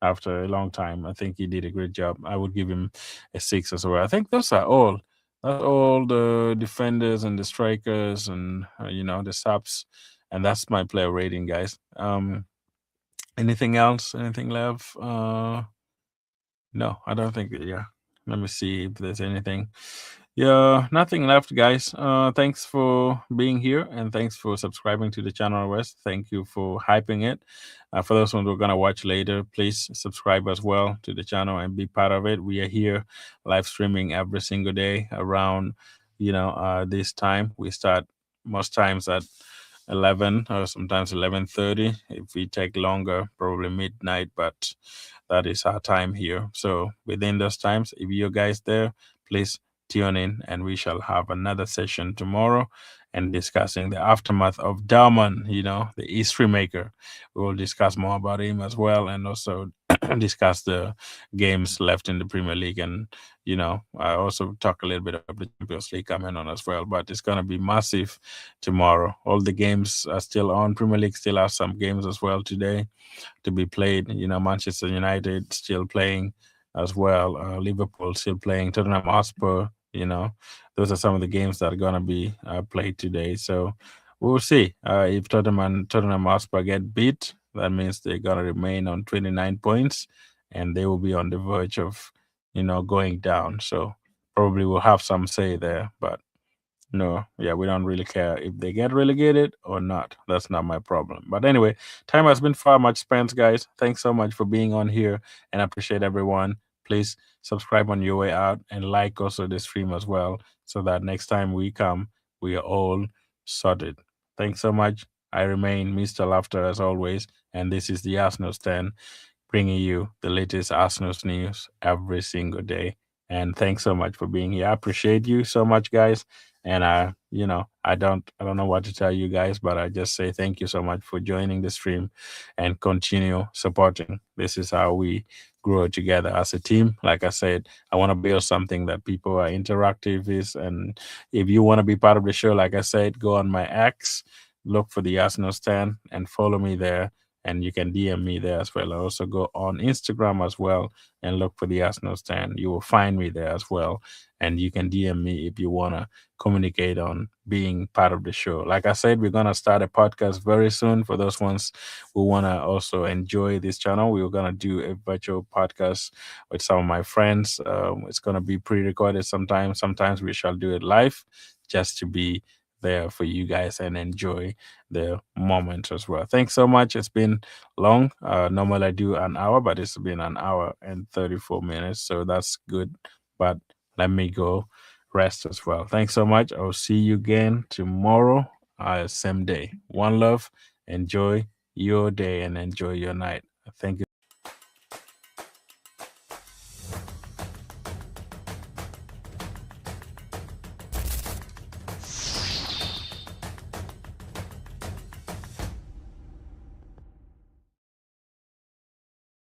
after a long time. I think he did a great job. I would give him a 6 as well. I think those are all. That's all the defenders and the strikers and the subs, and that's my player rating, guys. Anything else? Anything left? No, I don't think. Yeah, let me see if there's anything. Yeah, nothing left, guys. Thanks for being here and thanks for subscribing to the channel, West. Thank you for hyping it. For those ones who are gonna watch later, please subscribe as well to the channel and be part of it. We are here live streaming every single day around, this time. We start most times at 11 or sometimes 11:30. If we take longer, probably midnight, but that is our time here. So within those times, if you guys there, please tune in and we shall have another session tomorrow and discussing the aftermath of Dowman, the history maker. We will discuss more about him as well and also discuss the games left in the Premier League and I also talk a little bit of the Champions League coming on as well, but it's going to be massive tomorrow. All the games are still on. Premier League still has some games as well today to be played. Manchester United still playing as well. Liverpool still playing. Tottenham Hotspur. Those are some of the games that are gonna be played today. So we'll see if Tottenham Hotspur get beat. That means they're gonna remain on 29 points, and they will be on the verge of going down. So probably we'll have some say there, but no, yeah, we don't really care if they get relegated or not. That's not my problem. But anyway, time has been far much spent, guys. Thanks so much for being on here and I appreciate everyone. Please subscribe on your way out and like also the stream as well so that next time we come, we are all sorted. Thanks so much. I remain Mr. Laughter as always, and this is the Arsenal Stand bringing you the latest Arsenal news every single day. And thanks so much for being here. I appreciate you so much, guys. And I don't know what to tell you guys, but I just say thank you so much for joining the stream and continue supporting. This is how we grow together as a team. Like I said, I want to build something that people are interactive with. And if you want to be part of the show, like I said, go on my X, look for the Arsenal Stand and follow me there. And you can DM me there as well. I also go on Instagram as well and look for the Arsenal Stand. You will find me there as well. And you can DM me if you want to communicate on being part of the show. Like I said, we're going to start a podcast very soon for those ones who want to also enjoy this channel. We're going to do a virtual podcast with some of my friends. It's going to be pre-recorded sometimes. Sometimes we shall do it live just to be there for you guys and enjoy the moment as well. Thanks so much. It's been long. Normally I do an hour, but it's been an hour and 34 minutes. So that's good. But let me go rest as well. Thanks so much. I'll see you again tomorrow, same day. One love. Enjoy your day and enjoy your night. Thank you.